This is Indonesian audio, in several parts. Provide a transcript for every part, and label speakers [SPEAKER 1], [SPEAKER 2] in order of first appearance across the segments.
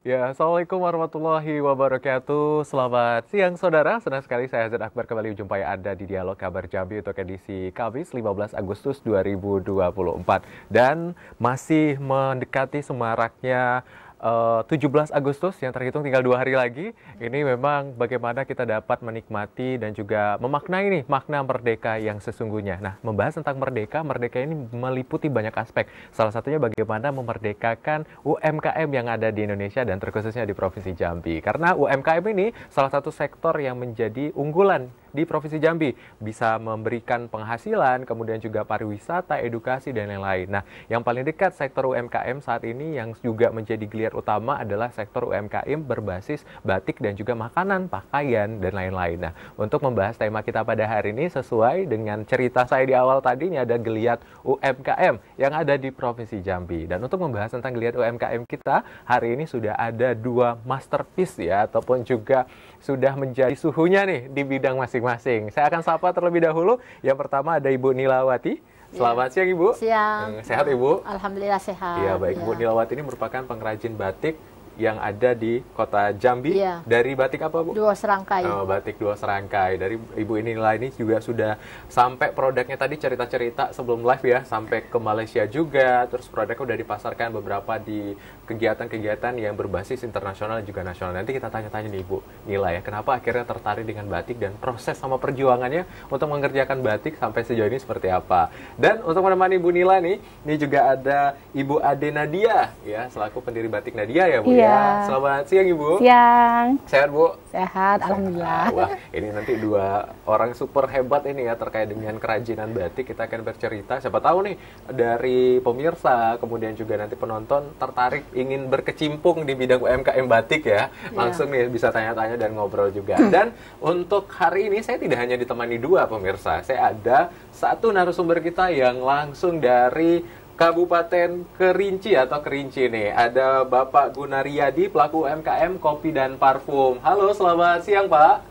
[SPEAKER 1] Ya, Assalamualaikum warahmatullahi wabarakatuh. Selamat siang saudara, senang sekali saya Hazard Akbar kembali menjumpai Anda di Dialog Kabar Jambi untuk edisi Kamis 15 Agustus 2024. Dan masih mendekati semaraknya 17 Agustus yang terhitung tinggal 2 hari lagi. Ini memang bagaimana kita dapat menikmati dan juga memaknai nih makna merdeka yang sesungguhnya. Nah, membahas tentang merdeka ini meliputi banyak aspek. Salah satunya bagaimana memerdekakan UMKM yang ada di Indonesia dan terkhususnya di Provinsi Jambi. Karena UMKM ini salah satu sektor yang menjadi unggulan di Provinsi Jambi, bisa memberikan penghasilan, kemudian juga pariwisata, edukasi, dan lain-lain. Nah, yang paling dekat sektor UMKM saat ini yang juga menjadi geliat utama adalah sektor UMKM berbasis batik dan juga makanan, pakaian, dan lain-lain. Nah, untuk membahas tema kita pada hari ini sesuai dengan cerita saya di awal tadi, ini ada geliat UMKM yang ada di Provinsi Jambi. Dan untuk membahas tentang geliat UMKM kita, hari ini sudah ada 2 masterpiece ya, ataupun juga sudah menjadi suhunya nih di bidang masing-masing. Saya akan sapa terlebih dahulu. Yang pertama ada Ibu Nilawati. Selamat siang Ibu.
[SPEAKER 2] Siang.
[SPEAKER 1] Sehat Ibu?
[SPEAKER 2] Alhamdulillah sehat.
[SPEAKER 1] Iya baik. Ibu Nilawati ini merupakan pengrajin batik yang ada di kota Jambi. Dari batik apa Bu?
[SPEAKER 2] Dua serangkai.
[SPEAKER 1] Oh, batik 2 serangkai. Dari Ibu Nila ini juga sudah sampai produknya tadi cerita-cerita sebelum live ya, sampai ke Malaysia juga. Terus produknya udah dipasarkan beberapa di kegiatan-kegiatan yang berbasis internasional juga nasional. Nanti kita tanya-tanya nih Ibu Nila ya, kenapa akhirnya tertarik dengan batik dan proses sama perjuangannya untuk mengerjakan batik sampai sejauh ini seperti apa. Dan untuk menemani Ibu Nila nih, ini juga ada Ibu Ade Nadia ya, selaku pendiri Batik Nadia ya Bu. Ya, selamat siang Ibu.
[SPEAKER 2] Siang.
[SPEAKER 1] Sehat Bu?
[SPEAKER 2] Sehat, alhamdulillah.
[SPEAKER 1] Wah, ini nanti 2 orang super hebat ini ya terkait dengan kerajinan batik. Kita akan bercerita. Siapa tahu nih dari pemirsa, kemudian juga nanti penonton tertarik ingin berkecimpung di bidang UMKM batik ya. Langsung nih bisa tanya-tanya dan ngobrol juga. Dan untuk hari ini saya tidak hanya ditemani 2 pemirsa. Saya ada 1 narasumber kita yang langsung dari Kabupaten Kerinci atau Kerinci nih. Ada Bapak Gunariyadi, pelaku UMKM kopi dan parfum. Halo, selamat siang Pak.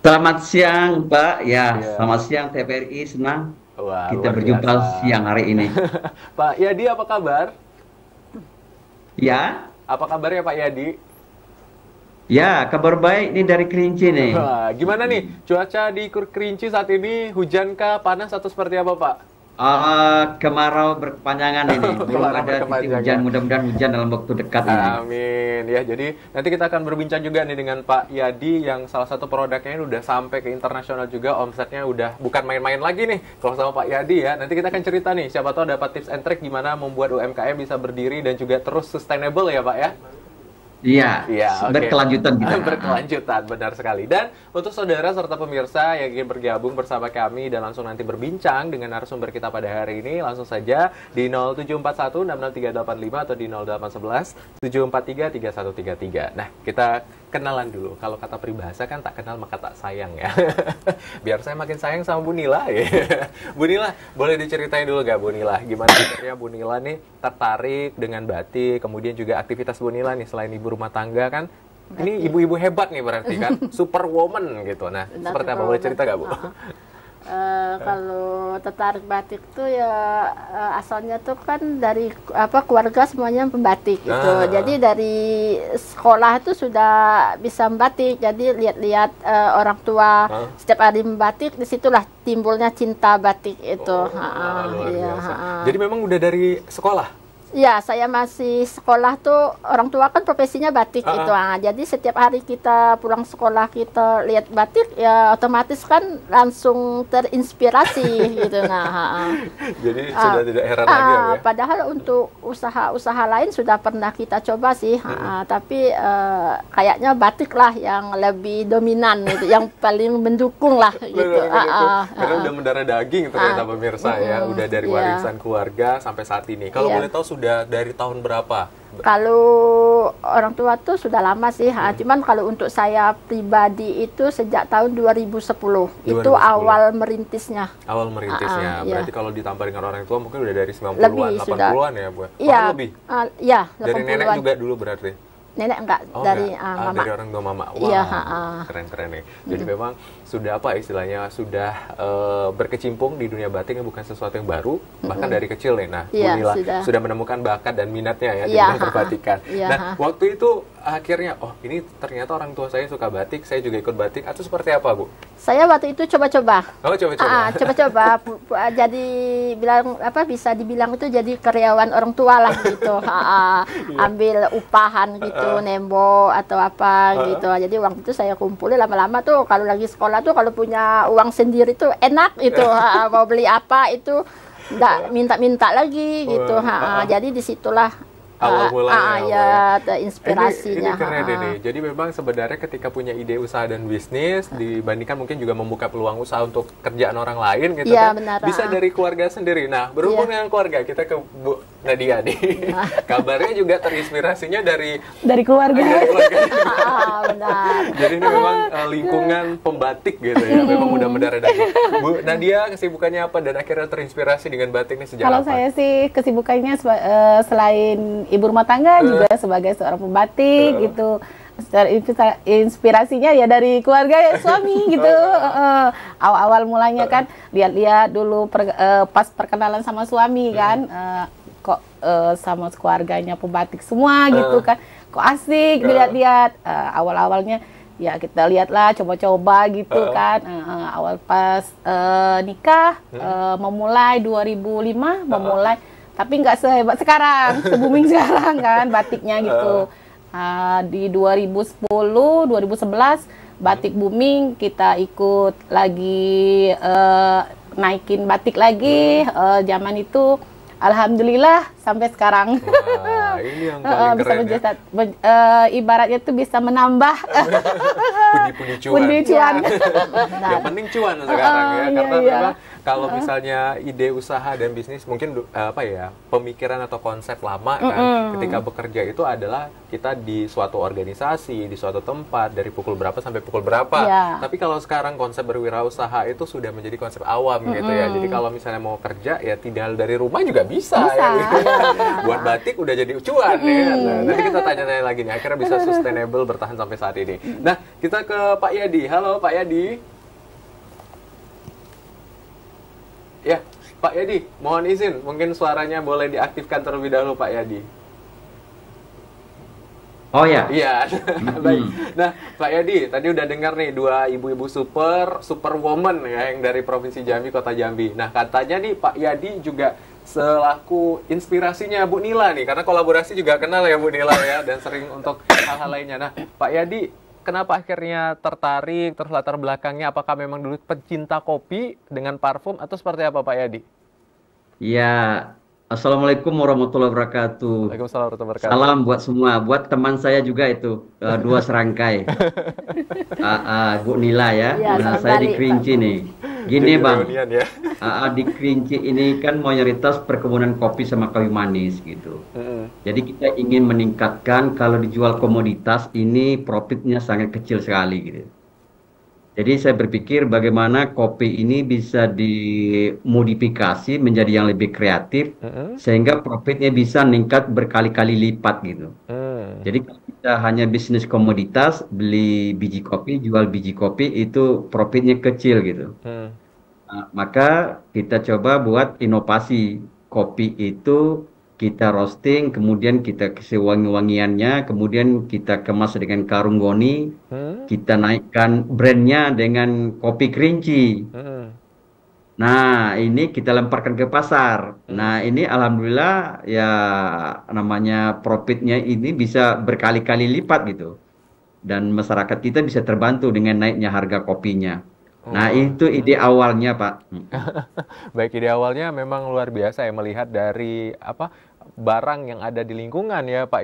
[SPEAKER 3] Selamat siang Pak. Selamat siang TVRI. Senang kita berjumpa siang hari ini.
[SPEAKER 1] Pak Yadi, apa kabar?
[SPEAKER 3] Ya.
[SPEAKER 1] Apa kabarnya Pak Yadi?
[SPEAKER 3] Ya, kabar baik nih dari Kerinci nih.
[SPEAKER 1] Wah, gimana nih cuaca di Kerinci saat ini? Hujankah, panas atau seperti apa Pak?
[SPEAKER 3] Kemarau berkepanjangan ini. Belum ada titik hujan, mudah-mudahan hujan dalam waktu dekat ini.
[SPEAKER 1] Amin. Ya, jadi nanti kita akan berbincang juga nih dengan Pak Yadi yang salah satu produknya ini udah sampai ke internasional juga, omsetnya udah bukan main-main lagi nih. Kalau sama Pak Yadi ya, nanti kita akan cerita nih, siapa tahu dapat tips and trick gimana membuat UMKM bisa berdiri dan juga terus sustainable ya Pak ya.
[SPEAKER 3] Iya, berkelanjutan kita.
[SPEAKER 1] Berkelanjutan, benar sekali. Dan untuk saudara serta pemirsa yang ingin bergabung bersama kami dan langsung nanti berbincang dengan narasumber kita pada hari ini, langsung saja di 0741600385 atau di 0811 7433133. Nah, kita kenalan dulu. Kalau kata peribahasa kan tak kenal maka tak sayang ya. Biar saya makin sayang sama Bu Nila ya. Bu Nila, boleh diceritain dulu gak Bu Nila? Gimana akhirnya Bu Nila nih tertarik dengan batik, kemudian juga aktivitas Bu Nila nih selain ibu rumah tangga kan, ini ibu-ibu hebat nih berarti kan, superwoman gitu. Nah, seperti apa, boleh cerita gak Bu?
[SPEAKER 2] Kalau tertarik batik tuh ya asalnya tuh kan dari keluarga semuanya pembatik gitu. Jadi dari sekolah itu sudah bisa membatik. Jadi lihat-lihat orang tua setiap hari membatik, disitulah timbulnya cinta batik itu.
[SPEAKER 1] Jadi memang udah dari sekolah?
[SPEAKER 2] Ya, saya masih sekolah tuh, orang tua kan profesinya batik itu. Jadi setiap hari kita pulang sekolah kita lihat batik, ya otomatis kan langsung terinspirasi gitu.
[SPEAKER 1] Jadi sudah tidak heran lagi ya?
[SPEAKER 2] Padahal untuk usaha-usaha lain sudah pernah kita coba sih, tapi kayaknya batik lah yang lebih dominan gitu, yang paling mendukung lah gitu.
[SPEAKER 1] Karena udah mendarah daging ternyata pemirsa ya, udah dari warisan keluarga sampai saat ini. Kalau boleh tahu sudah dari tahun berapa?
[SPEAKER 2] Kalau orang tua tuh sudah lama sih, cuman kalau untuk saya pribadi itu sejak tahun 2010. Itu awal merintisnya.
[SPEAKER 1] Awal merintisnya, berarti kalau ditambah dengan orang tua mungkin udah dari 90-an, 80-an ya Bu?
[SPEAKER 2] Iya,
[SPEAKER 1] lebih?
[SPEAKER 2] Iya,
[SPEAKER 1] dari nenek juga dulu berarti?
[SPEAKER 2] nenek enggak, dari mama.
[SPEAKER 1] Dari orang tua mama. Wah,
[SPEAKER 2] Iya,
[SPEAKER 1] keren-keren nih. Jadi memang sudah apa istilahnya, sudah berkecimpung di dunia batik yang bukan sesuatu yang baru, bahkan dari kecil nih. Nah, Bu Nila sudah menemukan bakat dan minatnya ya di bidang perbatikan. Nah, waktu itu akhirnya, oh ini ternyata orang tua saya suka batik, saya juga ikut batik, atau seperti apa, Bu?
[SPEAKER 2] Saya waktu itu coba-coba.
[SPEAKER 1] Oh, coba-coba.
[SPEAKER 2] Coba-coba. Jadi bilang apa, bisa dibilang itu jadi karyawan orang tua lah gitu. Ambil upahan gitu, nembo atau apa gitu. Jadi uang itu saya kumpulin lama-lama tuh, kalau lagi sekolah tuh kalau punya uang sendiri tuh enak gitu. Mau beli apa itu nggak minta-minta lagi gitu. Jadi disitulah
[SPEAKER 1] awal mulanya
[SPEAKER 2] inspirasinya.
[SPEAKER 1] Ini keren nih. Jadi memang sebenarnya ketika punya ide usaha dan bisnis, dibandingkan mungkin juga membuka peluang usaha untuk kerjaan orang lain gitu kan,
[SPEAKER 2] benar,
[SPEAKER 1] bisa dari keluarga sendiri. Nah, berhubung dengan keluarga, kita ke Bu Nadia nih. Kabarnya juga terinspirasinya dari
[SPEAKER 2] keluarga.
[SPEAKER 1] Benar. Jadi ini memang lingkungan pembatik gitu ya. Memang udah mendarah daging. Bu Nadia, kesibukannya apa dan akhirnya terinspirasi dengan batik ini sejak
[SPEAKER 4] Kalau
[SPEAKER 1] apa?
[SPEAKER 4] saya sih kesibukannya selain ibu rumah tangga juga sebagai seorang pembatik gitu. Inspirasinya ya dari keluarga suami gitu. Awal-awal mulanya kan lihat-lihat dulu pas perkenalan sama suami kan, kok sama keluarganya pembatik semua gitu kan, kok asik dilihat-lihat. Awal-awalnya ya kita lihatlah, coba-coba gitu kan. Awal pas nikah memulai 2005 tapi nggak sehebat sekarang, se-booming sekarang kan batiknya gitu. Di 2010, 2011 batik booming, kita ikut lagi naikin batik lagi. Zaman itu alhamdulillah sampai sekarang.
[SPEAKER 1] Wah, ini yang paling keren
[SPEAKER 4] bisa ibaratnya tuh bisa menambah
[SPEAKER 1] pundi-pundi cuan.
[SPEAKER 2] Nah,
[SPEAKER 1] Yang penting cuan sekarang ya, karena memang kalau misalnya ide usaha dan bisnis mungkin pemikiran atau konsep lama kan, ketika bekerja itu adalah kita di suatu organisasi, di suatu tempat dari pukul berapa sampai pukul berapa. Tapi kalau sekarang konsep berwirausaha itu sudah menjadi konsep awam gitu ya. Jadi kalau misalnya mau kerja ya tinggal dari rumah juga bisa. Ya, gitu. Buat batik udah jadi cuan ya. Nah, nanti kita tanya-tanya lagi nih, akhirnya bisa sustainable bertahan sampai saat ini. Nah, kita ke Pak Yadi. Halo Pak Yadi. Ya, Pak Yadi, mohon izin, mungkin suaranya boleh diaktifkan terlebih dahulu Pak Yadi.
[SPEAKER 3] Oh ya?
[SPEAKER 1] Iya, baik. Nah, Pak Yadi, tadi udah dengar nih dua ibu-ibu super woman ya, yang dari Provinsi Jambi, Kota Jambi. Nah, katanya nih Pak Yadi juga selaku inspirasinya Bu Nila nih, karena kolaborasi juga kenal ya Bu Nila ya, dan sering untuk hal-hal lainnya. Nah, Pak Yadi, kenapa akhirnya tertarik, terus latar belakangnya, apakah memang dulu pecinta kopi dengan parfum, atau seperti apa Pak Yadi?
[SPEAKER 3] Ya, Assalamualaikum warahmatullahi wabarakatuh.
[SPEAKER 1] Waalaikumsalam warahmatullahi wabarakatuh.
[SPEAKER 3] Salam buat semua, buat teman saya juga itu, dua serangkai. Bu Nila ya, nah, saya di Kerinci nih. Gini Bang,
[SPEAKER 1] ya.
[SPEAKER 3] Di Kerinci ini kan mayoritas perkebunan kopi sama kayu manis gitu. Jadi kita ingin meningkatkan, kalau dijual komoditas ini profitnya sangat kecil sekali gitu. Jadi saya berpikir bagaimana kopi ini bisa dimodifikasi menjadi yang lebih kreatif, sehingga profitnya bisa meningkat berkali-kali lipat gitu. Jadi kalau kita hanya bisnis komoditas, beli biji kopi, jual biji kopi, itu profitnya kecil gitu. Nah, maka kita coba buat inovasi. Kopi itu kita roasting, kemudian kita kasih wangi-wangiannya, kemudian kita kemas dengan karung goni, kita naikkan brandnya dengan kopi Kerinci. Nah, ini kita lemparkan ke pasar. Nah, ini alhamdulillah ya namanya profitnya ini bisa berkali-kali lipat gitu. Dan masyarakat kita bisa terbantu dengan naiknya harga kopinya. Nah, itu ide awalnya, Pak.
[SPEAKER 1] Baik, ide awalnya memang luar biasa ya, melihat dari barang yang ada di lingkungan ya Pak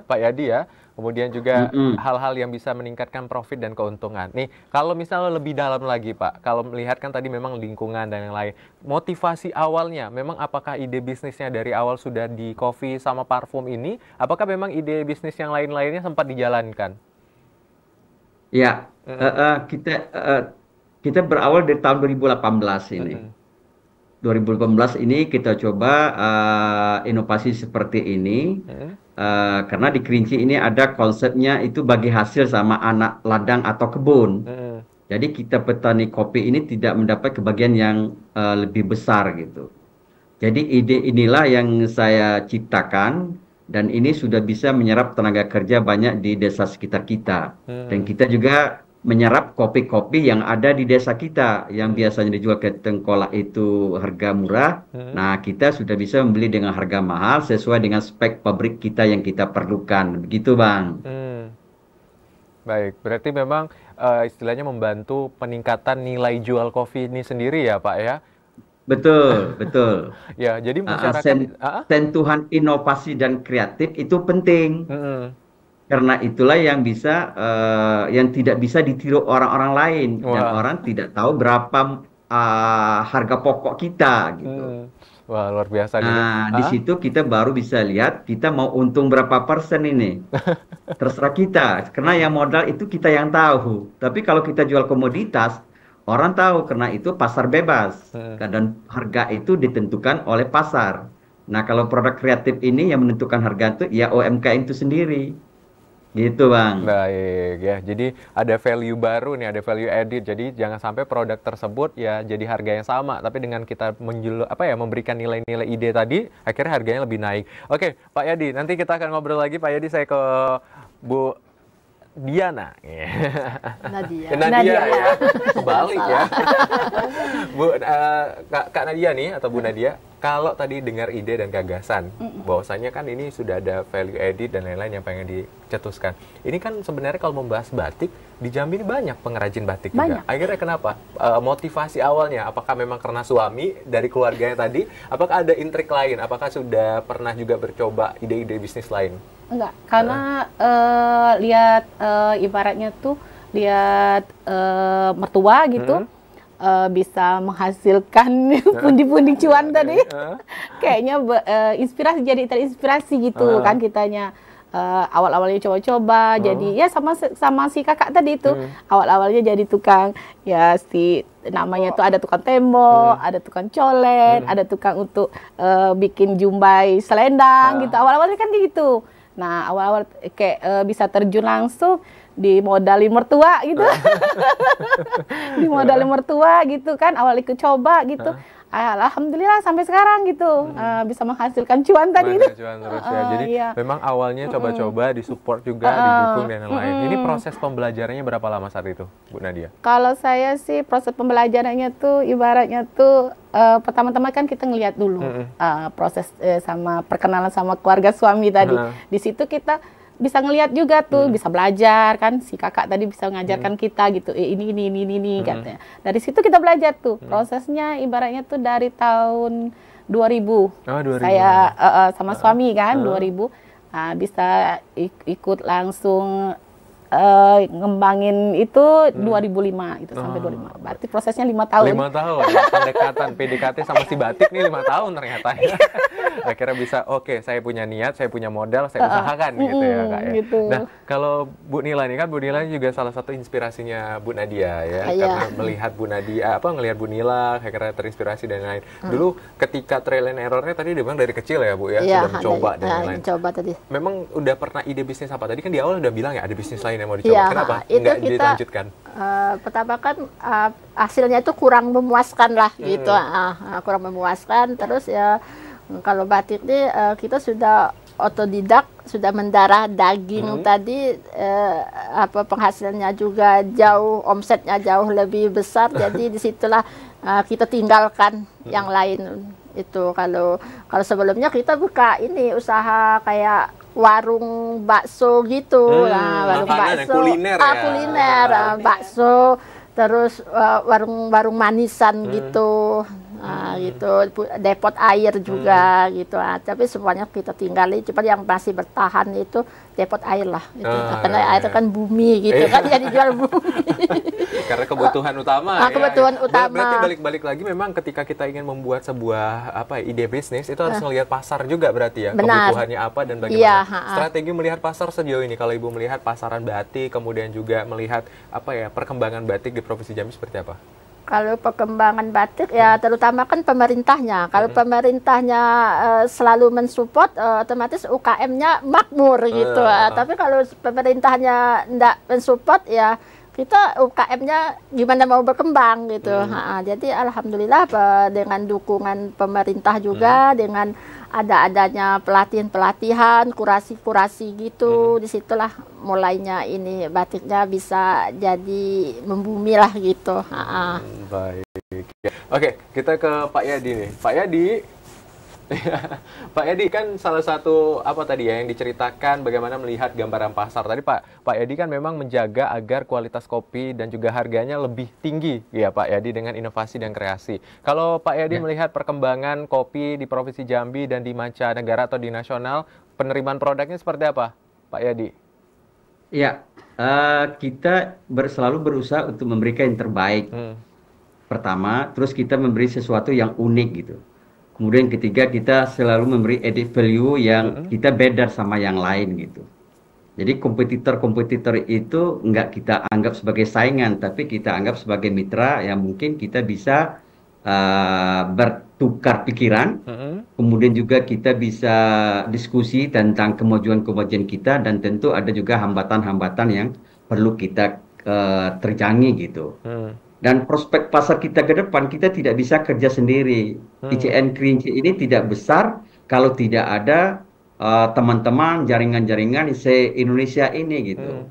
[SPEAKER 1] Yadi ya. Kemudian juga hal-hal yang bisa meningkatkan profit dan keuntungan. Nih, kalau misalnya lebih dalam lagi Pak, kalau melihat kan tadi memang lingkungan dan yang lain, motivasi awalnya, memang apakah ide bisnisnya dari awal sudah di kopi sama parfum ini, apakah memang ide bisnis yang lain-lainnya sempat dijalankan?
[SPEAKER 3] Ya, kita berawal dari tahun 2018 ini. 2018 ini kita coba inovasi seperti ini karena di Kerinci ini ada konsepnya itu bagi hasil sama anak ladang atau kebun. Jadi kita petani kopi ini tidak mendapat kebagian yang lebih besar gitu. Jadi ide inilah yang saya ciptakan dan ini sudah bisa menyerap tenaga kerja banyak di desa sekitar kita. Dan kita juga menyerap kopi-kopi yang ada di desa kita yang biasanya dijual ke tengkolak itu harga murah. Nah, kita sudah bisa membeli dengan harga mahal sesuai dengan spek pabrik kita yang kita perlukan. Begitu, Bang.
[SPEAKER 1] Baik, berarti memang istilahnya membantu peningkatan nilai jual kopi ini sendiri ya, Pak ya?
[SPEAKER 3] Betul, betul.
[SPEAKER 1] Ya, jadi masyarakat
[SPEAKER 3] sentuhan inovasi dan kreatif itu penting. Karena itulah yang bisa, yang tidak bisa ditiru orang-orang lain dan orang tidak tahu berapa harga pokok kita gitu.
[SPEAKER 1] Wah, luar biasa.
[SPEAKER 3] Nah, di situ kita baru bisa lihat kita mau untung berapa persen ini. Terserah kita, karena yang modal itu kita yang tahu. Tapi kalau kita jual komoditas, orang tahu karena itu pasar bebas. Dan harga itu ditentukan oleh pasar. Nah, kalau produk kreatif ini yang menentukan harga itu ya UMKM itu sendiri. Gitu, Bang.
[SPEAKER 1] Baik ya, jadi ada value baru nih, ada value added. Jadi jangan sampai produk tersebut ya jadi harga yang sama, tapi dengan kita memberikan nilai-nilai ide tadi, akhirnya harganya lebih naik. Oke, Pak Yadi, nanti kita akan ngobrol lagi. Pak Yadi, saya ke Bu Diana. Nadia ya. Kebalik ya. Kak Nadia nih, atau Bu Nadia, kalau tadi dengar ide dan gagasan, bahwasanya kan ini sudah ada value added dan lain-lain yang pengen dicetuskan. Ini kan sebenarnya kalau membahas batik, di Jambi ini banyak pengrajin batik juga. Akhirnya kenapa? Motivasi awalnya, apakah memang karena suami dari keluarganya tadi? Apakah ada intrik lain? Apakah sudah pernah juga bercoba ide-ide bisnis lain?
[SPEAKER 4] Enggak, karena lihat ibaratnya tuh lihat mertua gitu bisa menghasilkan pundi-pundi cuan tadi. Kayaknya inspirasi, jadi terinspirasi gitu kan kitanya. Awal-awalnya coba-coba jadi ya sama si kakak tadi itu. Awal-awalnya jadi tukang ya namanya tuh ada tukang tembok, ada tukang colet, ada tukang untuk bikin jumbai selendang gitu. Awal-awalnya kan gitu. Nah, awal-awal kayak bisa terjun langsung di modali mertua gitu. Di modali mertua gitu kan, awal ikut coba gitu. Alhamdulillah sampai sekarang gitu bisa menghasilkan cuan tadi itu.
[SPEAKER 1] Cuan terus ya. Jadi memang awalnya coba-coba, disupport juga, didukung dan lain-lain. Ini proses pembelajarannya berapa lama saat itu, Bu Nadia?
[SPEAKER 4] Kalau saya sih proses pembelajarannya tuh ibaratnya tuh pertama-tama kan kita ngelihat dulu proses sama perkenalan sama keluarga suami tadi. Di situ kita bisa ngelihat juga tuh, bisa belajar kan, si kakak tadi bisa mengajarkan kita gitu, ini katanya. Dari situ kita belajar tuh, prosesnya ibaratnya tuh dari tahun 2000. Saya sama suami kan, 2000, bisa ikut langsung ngembangin itu 2005 itu sampai 2005. Berarti prosesnya 5 tahun.
[SPEAKER 1] 5 tahun. Pendekatan PDKT sama si batik nih 5 tahun ternyata. Akhirnya bisa, oke, saya punya niat, saya punya modal, saya usahakan gitu ya, Kak ya. Gitu. Nah, kalau Bu Nila ini kan, Bu Nila juga salah satu inspirasinya Bu Nadia ya. Karena melihat Bu Nadia, ngelihat Bu Nila, akhirnya terinspirasi dan lain. Dulu ketika trial and error-nya tadi dia bilang dari kecil ya, Bu ya, sudah mencoba dan lain-lain.
[SPEAKER 2] Mencoba tadi. Memang
[SPEAKER 1] udah pernah ide bisnis apa? Tadi kan di awal udah bilang ya ada bisnis lain yang mau dicoba. Kenapa nggak dilanjutkan?
[SPEAKER 2] Pertama kan hasilnya itu kurang memuaskan lah gitu. Kurang memuaskan. Terus ya kalau batik ini kita sudah otodidak, sudah mendarah daging tadi, penghasilannya juga jauh, omsetnya jauh lebih besar. Jadi disitulah kita tinggalkan yang lain. Itu kalau sebelumnya kita buka ini usaha kayak warung bakso gitu, warung bakso, kuliner, bakso, terus warung manisan gitu. Gitu, depot air juga gitu. Tapi semuanya kita tinggali, cuma yang masih bertahan itu depot air lah gitu. Karena air kan bumi gitu kan, jadi jual bumi.
[SPEAKER 1] Karena kebutuhan utama.
[SPEAKER 2] Kebutuhan utama.
[SPEAKER 1] Berarti balik-balik lagi memang ketika kita ingin membuat sebuah ide bisnis itu harus melihat pasar juga berarti ya.
[SPEAKER 2] Benar.
[SPEAKER 1] Kebutuhannya apa dan bagaimana. Strategi melihat pasar sejauh ini, kalau Ibu melihat pasaran batik, kemudian juga melihat perkembangan batik di Provinsi Jambi seperti apa?
[SPEAKER 2] Kalau perkembangan batik ya terutama kan pemerintahnya. Kalau pemerintahnya selalu mensupport, otomatis UKM-nya makmur gitu. Tapi kalau pemerintahnya tidak mensupport ya kita UKM-nya gimana mau berkembang gitu. Jadi alhamdulillah dengan dukungan pemerintah juga, dengan adanya pelatihan-pelatihan, kurasi-kurasi gitu, disitulah mulainya ini batiknya bisa jadi membumi lah gitu.
[SPEAKER 1] Baik. Oke, kita ke Pak Yadi nih. Pak Yadi, Pak Yadi kan salah satu apa tadi ya yang diceritakan bagaimana melihat gambaran pasar. Tadi Pak Yadi kan memang menjaga agar kualitas kopi dan juga harganya lebih tinggi ya Pak Yadi dengan inovasi dan kreasi. Kalau Pak Yadi melihat perkembangan kopi di Provinsi Jambi dan di mancanegara atau di nasional, penerimaan produknya seperti apa Pak Yadi?
[SPEAKER 3] Ya, kita selalu berusaha untuk memberikan yang terbaik. Pertama, terus kita memberi sesuatu yang unik gitu. Kemudian ketiga, kita selalu memberi added value yang kita beda sama yang lain gitu. Jadi kompetitor-kompetitor itu nggak kita anggap sebagai saingan, tapi kita anggap sebagai mitra yang mungkin kita bisa bertukar pikiran. Kemudian juga kita bisa diskusi tentang kemajuan-kemajuan kita, dan tentu ada juga hambatan-hambatan yang perlu kita terjangi gitu. Dan prospek pasar kita ke depan, kita tidak bisa kerja sendiri. ICN Kerinci ini tidak besar kalau tidak ada teman-teman, jaringan-jaringan se-Indonesia ini gitu.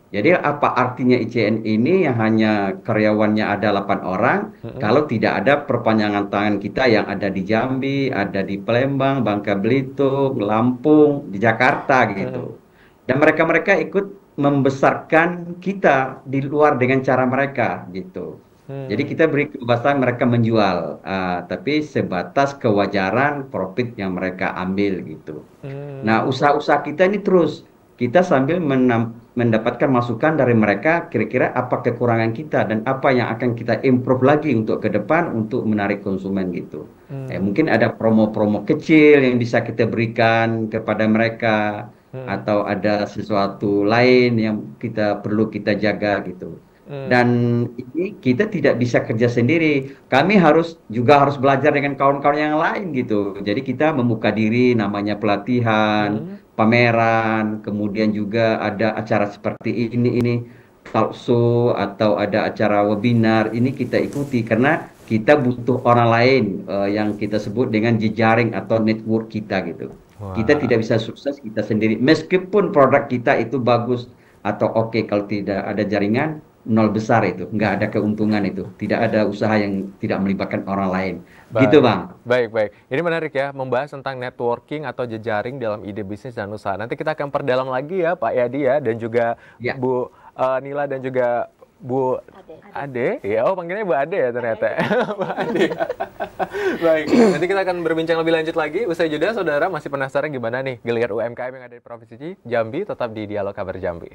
[SPEAKER 3] Jadi apa artinya ICN ini yang hanya karyawannya ada 8 orang, kalau tidak ada perpanjangan tangan kita yang ada di Jambi, ada di Palembang, Bangka Belitung, Lampung, di Jakarta gitu. Dan mereka-mereka ikut membesarkan kita di luar dengan cara mereka gitu. Jadi kita beri kebebasan mereka menjual, tapi sebatas kewajaran profit yang mereka ambil gitu. Nah, usaha-usaha kita ini terus kita sambil mendapatkan masukan dari mereka, kira-kira apa kekurangan kita dan apa yang akan kita improve lagi untuk ke depan untuk menarik konsumen gitu. Mungkin ada promo-promo kecil yang bisa kita berikan kepada mereka. Atau ada sesuatu lain yang perlu kita jaga gitu. Dan ini kita tidak bisa kerja sendiri. Kami harus belajar dengan kawan-kawan yang lain gitu. Jadi kita membuka diri, namanya pelatihan, pameran, kemudian juga ada acara seperti ini talk show atau ada acara webinar. Ini kita ikuti karena kita butuh orang lain yang kita sebut dengan jejaring atau network kita gitu. Kita tidak bisa sukses kita sendiri. Meskipun produk kita itu bagus atau oke, kalau tidak ada jaringan, nol besar itu. Nggak ada keuntungan itu. Tidak ada usaha yang tidak melibatkan orang lain. Gitu, Bang.
[SPEAKER 1] Baik. Ini menarik ya, membahas tentang networking atau jejaring dalam ide bisnis dan usaha. Nanti kita akan perdalam lagi ya, Pak Yadi ya, dan juga Bu Nila dan juga Bu Ade. Ya, panggilnya Bu Ade ya ternyata. Bu Ade. Baik, nanti kita akan berbincang lebih lanjut lagi. Usai jeda, saudara masih penasaran gimana nih geliat UMKM yang ada di Provinsi Jambi? Tetap di Dialog Kabar Jambi.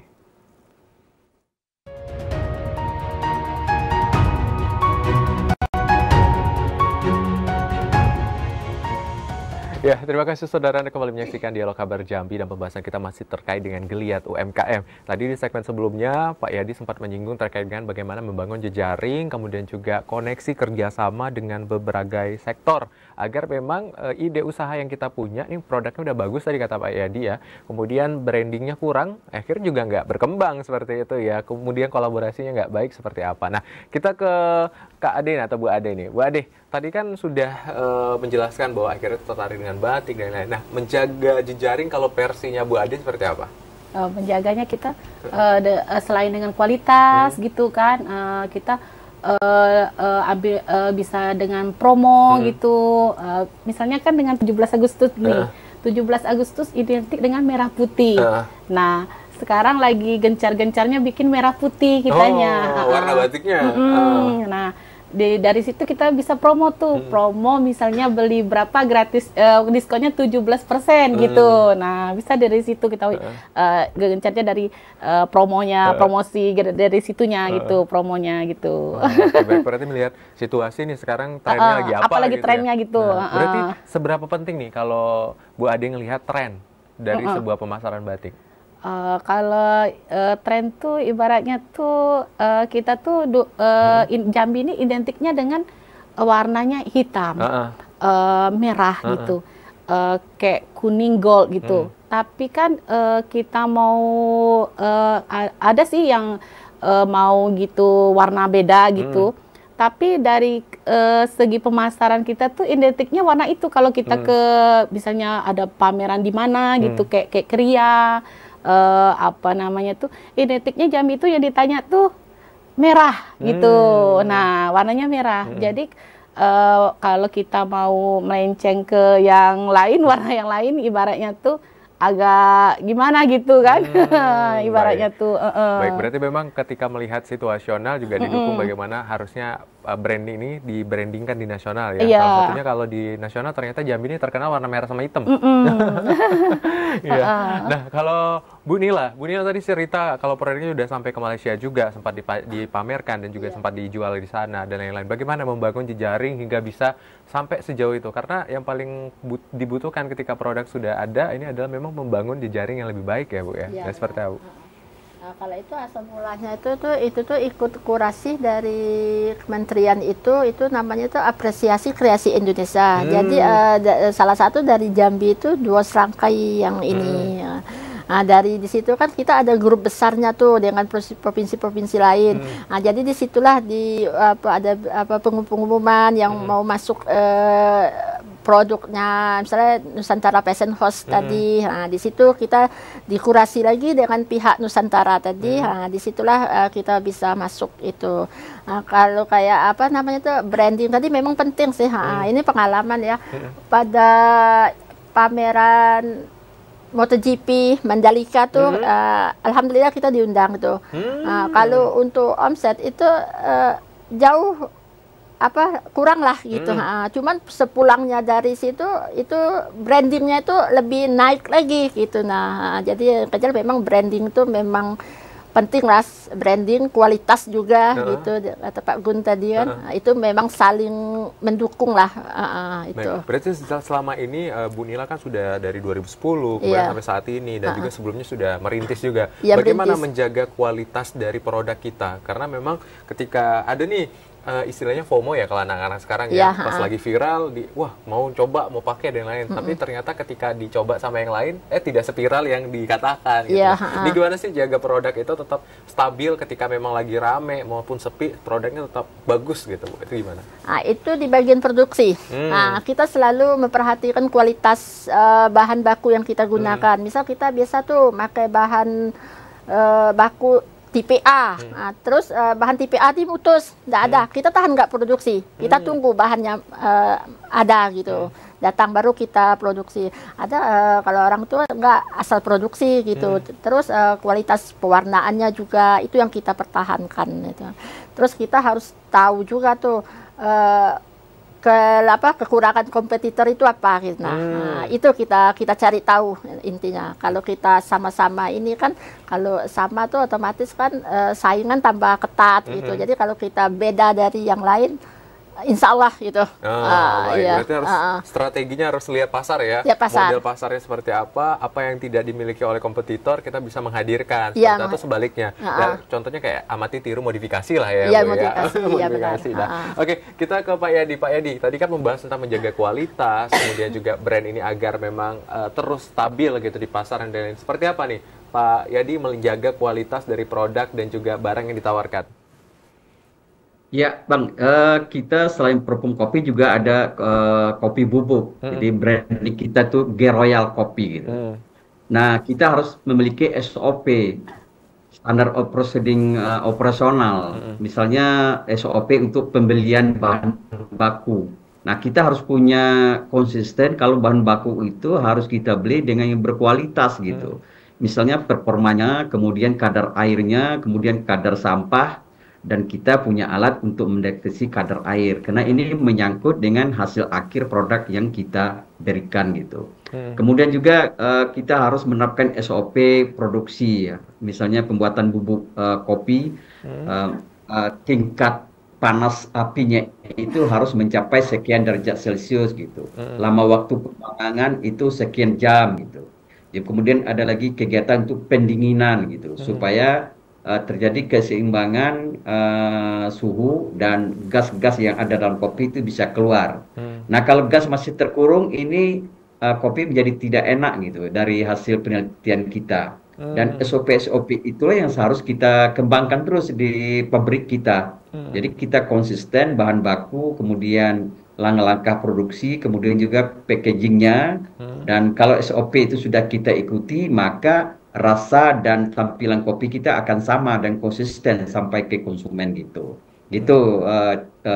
[SPEAKER 1] Ya, terima kasih saudara Anda kembali menyaksikan Dialog Kabar Jambi, dan pembahasan kita masih terkait dengan geliat UMKM. Tadi di segmen sebelumnya, Pak Yadi sempat menyinggung terkait dengan bagaimana membangun jejaring, kemudian juga koneksi kerjasama dengan beberapa sektor, agar memang ide usaha yang kita punya, ini produknya udah bagus tadi kata Pak Yadi ya, kemudian brandingnya kurang, akhirnya juga nggak berkembang seperti itu ya, kemudian kolaborasinya nggak baik seperti apa. Nah, kita ke Kak Ade atau Bu Ade nih. Bu Ade, tadi kan sudah menjelaskan bahwa akhirnya tertarik dengan batik dan lain-lain. Nah, menjaga jejaring kalau versinya Bu Ade seperti apa?
[SPEAKER 4] Menjaganya kita selain dengan kualitas gitu kan, kita bisa dengan promo gitu. Misalnya kan dengan 17 Agustus nih. 17 Agustus identik dengan merah putih. Nah, sekarang lagi gencar-gencarnya bikin merah putih kitanya.
[SPEAKER 1] Warna batiknya.
[SPEAKER 4] Nah, dari situ kita bisa promo tuh. Promo misalnya beli berapa gratis, diskonnya 17% gitu. Nah, bisa dari situ kita gencarnya dari promosi dari situnya gitu, promonya gitu.
[SPEAKER 1] Baik, berarti melihat situasi nih sekarang trennya lagi apa
[SPEAKER 4] apalagi
[SPEAKER 1] gitu
[SPEAKER 4] trennya
[SPEAKER 1] ya?
[SPEAKER 4] gitu.
[SPEAKER 1] Nah, berarti seberapa penting nih kalau Bu Ade ngelihat tren dari sebuah pemasaran batik?
[SPEAKER 4] Kalau tren tuh ibaratnya tuh kita tuh Jambi ini identiknya dengan warnanya hitam, merah gitu, kayak kuning gold gitu. Tapi kan kita mau ada sih yang mau gitu warna beda gitu. Tapi dari segi pemasaran kita tuh identiknya warna itu. Kalau kita ke misalnya ada pameran di mana gitu kayak Kria, apa namanya tuh identiknya Jambi itu yang ditanya tuh merah gitu. Nah, warnanya merah. Jadi kalau kita mau melenceng ke yang lain, warna yang lain ibaratnya tuh agak gimana gitu kan. Ibaratnya
[SPEAKER 1] baik.
[SPEAKER 4] tuh
[SPEAKER 1] Baik, berarti memang ketika melihat situasional juga didukung bagaimana harusnya brand ini di-brandingkan di nasional ya.
[SPEAKER 4] Iya.
[SPEAKER 1] Salah satunya kalau di nasional ternyata Jambi ini terkenal warna merah sama hitam. Iya. Nah, kalau Bu Nila tadi cerita kalau produknya sudah sampai ke Malaysia juga, sempat dipamerkan dan juga sempat dijual di sana dan lain-lain. Bagaimana membangun jejaring hingga bisa sampai sejauh itu? Karena yang paling dibutuhkan ketika produk sudah ada ini adalah memang membangun jejaring yang lebih baik ya, Bu ya.
[SPEAKER 2] Iya,
[SPEAKER 1] Dan seperti apa?
[SPEAKER 2] Nah, kalau itu asal mulanya itu tuh ikut kurasi dari kementerian itu namanya tuh apresiasi kreasi Indonesia. Jadi salah satu dari Jambi itu 2 serangkai yang ini. Nah, dari di situ kan kita ada grup besarnya tuh dengan provinsi-provinsi lain. Nah, jadi disitulah ada pengumuman yang mau masuk produknya, misalnya Nusantara Fashion Host tadi. Nah, di situ kita dikurasi lagi dengan pihak Nusantara tadi. Nah, disitulah kita bisa masuk itu. Nah, kalau kayak apa namanya tuh branding tadi memang penting sih. Ini pengalaman ya. Pada pameran MotoGP Mandalika tuh, alhamdulillah kita diundang tuh. Kalau untuk omset itu jauh kurang lah gitu. Cuman sepulangnya dari situ itu brandingnya itu lebih naik lagi gitu. Nah, jadi kecil memang branding itu memang penting lah, branding kualitas juga gitu kata Pak Gun tadi kan. Itu memang saling mendukung lah itu.
[SPEAKER 1] Baik, berarti selama ini Bu Nila kan sudah dari 2010 kemudian sampai saat ini dan juga sebelumnya sudah merintis juga. Bagaimana menjaga kualitas dari produk kita? Karena memang ketika ada nih istilahnya FOMO ya kalau anak-anak sekarang ya, pas lagi viral wah mau coba mau pakai dan lain, tapi ternyata ketika dicoba sama yang lain tidak seviral yang dikatakan gitu. Ini gimana sih jaga produk itu tetap stabil ketika memang lagi rame maupun sepi, produknya tetap bagus gitu Bu? Itu gimana?
[SPEAKER 2] Nah, itu di bagian produksi. Nah, kita selalu memperhatikan kualitas bahan baku yang kita gunakan. Misal kita biasa tuh pakai bahan baku tipe A, nah, terus bahan tipe A ini putus, nggak ada, kita tahan nggak produksi, kita tunggu bahannya ada gitu, datang baru kita produksi. Ada kalau orang tua nggak asal produksi gitu, terus kualitas pewarnaannya juga itu yang kita pertahankan gitu. Terus kita harus tahu juga tuh kekurangan kompetitor itu apa gitu. Nah, itu kita cari tahu intinya. Kalau kita sama-sama ini kan, kalau sama tuh otomatis kan saingan tambah ketat gitu. Jadi kalau kita beda dari yang lain, insya Allah gitu.
[SPEAKER 1] Berarti harus strateginya harus lihat pasar ya.
[SPEAKER 2] Lihat pasar.
[SPEAKER 1] Model pasarnya seperti apa yang tidak dimiliki oleh kompetitor kita bisa menghadirkan. Atau sebaliknya. Dan contohnya kayak amati tiru modifikasi lah ya.
[SPEAKER 2] Iya, modifikasi.
[SPEAKER 1] Modifikasi. Oke, kita ke Pak Yadi. Pak Yadi, tadi kan membahas tentang menjaga kualitas, kemudian juga brand ini agar memang terus stabil gitu di pasar dan lain-lain. Seperti apa nih Pak Yadi menjaga kualitas dari produk dan juga barang yang ditawarkan?
[SPEAKER 3] Ya, Bang, kita selain Perpum Kopi juga ada kopi bubuk. Jadi brand kita tuh G Royal Kopi gitu. Nah, kita harus memiliki SOP, standar proceeding operasional. Misalnya SOP untuk pembelian bahan baku. Nah, kita harus punya konsisten kalau bahan baku itu harus kita beli dengan yang berkualitas gitu. Misalnya performanya, kemudian kadar airnya, kemudian kadar sampah, dan kita punya alat untuk mendeteksi kadar air, karena ini menyangkut dengan hasil akhir produk yang kita berikan gitu. Kemudian juga kita harus menerapkan SOP produksi ya, misalnya pembuatan bubuk kopi, tingkat panas apinya itu harus mencapai sekian derajat Celcius gitu. Lama waktu pemanggangan itu sekian jam gitu. Ya, kemudian ada lagi kegiatan untuk pendinginan gitu, supaya terjadi keseimbangan suhu dan gas-gas yang ada dalam kopi itu bisa keluar. Nah, kalau gas masih terkurung, ini kopi menjadi tidak enak gitu dari hasil penelitian kita. Dan SOP-SOP itulah yang harus kita kembangkan terus di pabrik kita. Jadi kita konsisten bahan baku, kemudian langkah-langkah produksi, kemudian juga packagingnya. Dan kalau SOP itu sudah kita ikuti, maka rasa dan tampilan kopi kita akan sama dan konsisten sampai ke konsumen gitu. Gitu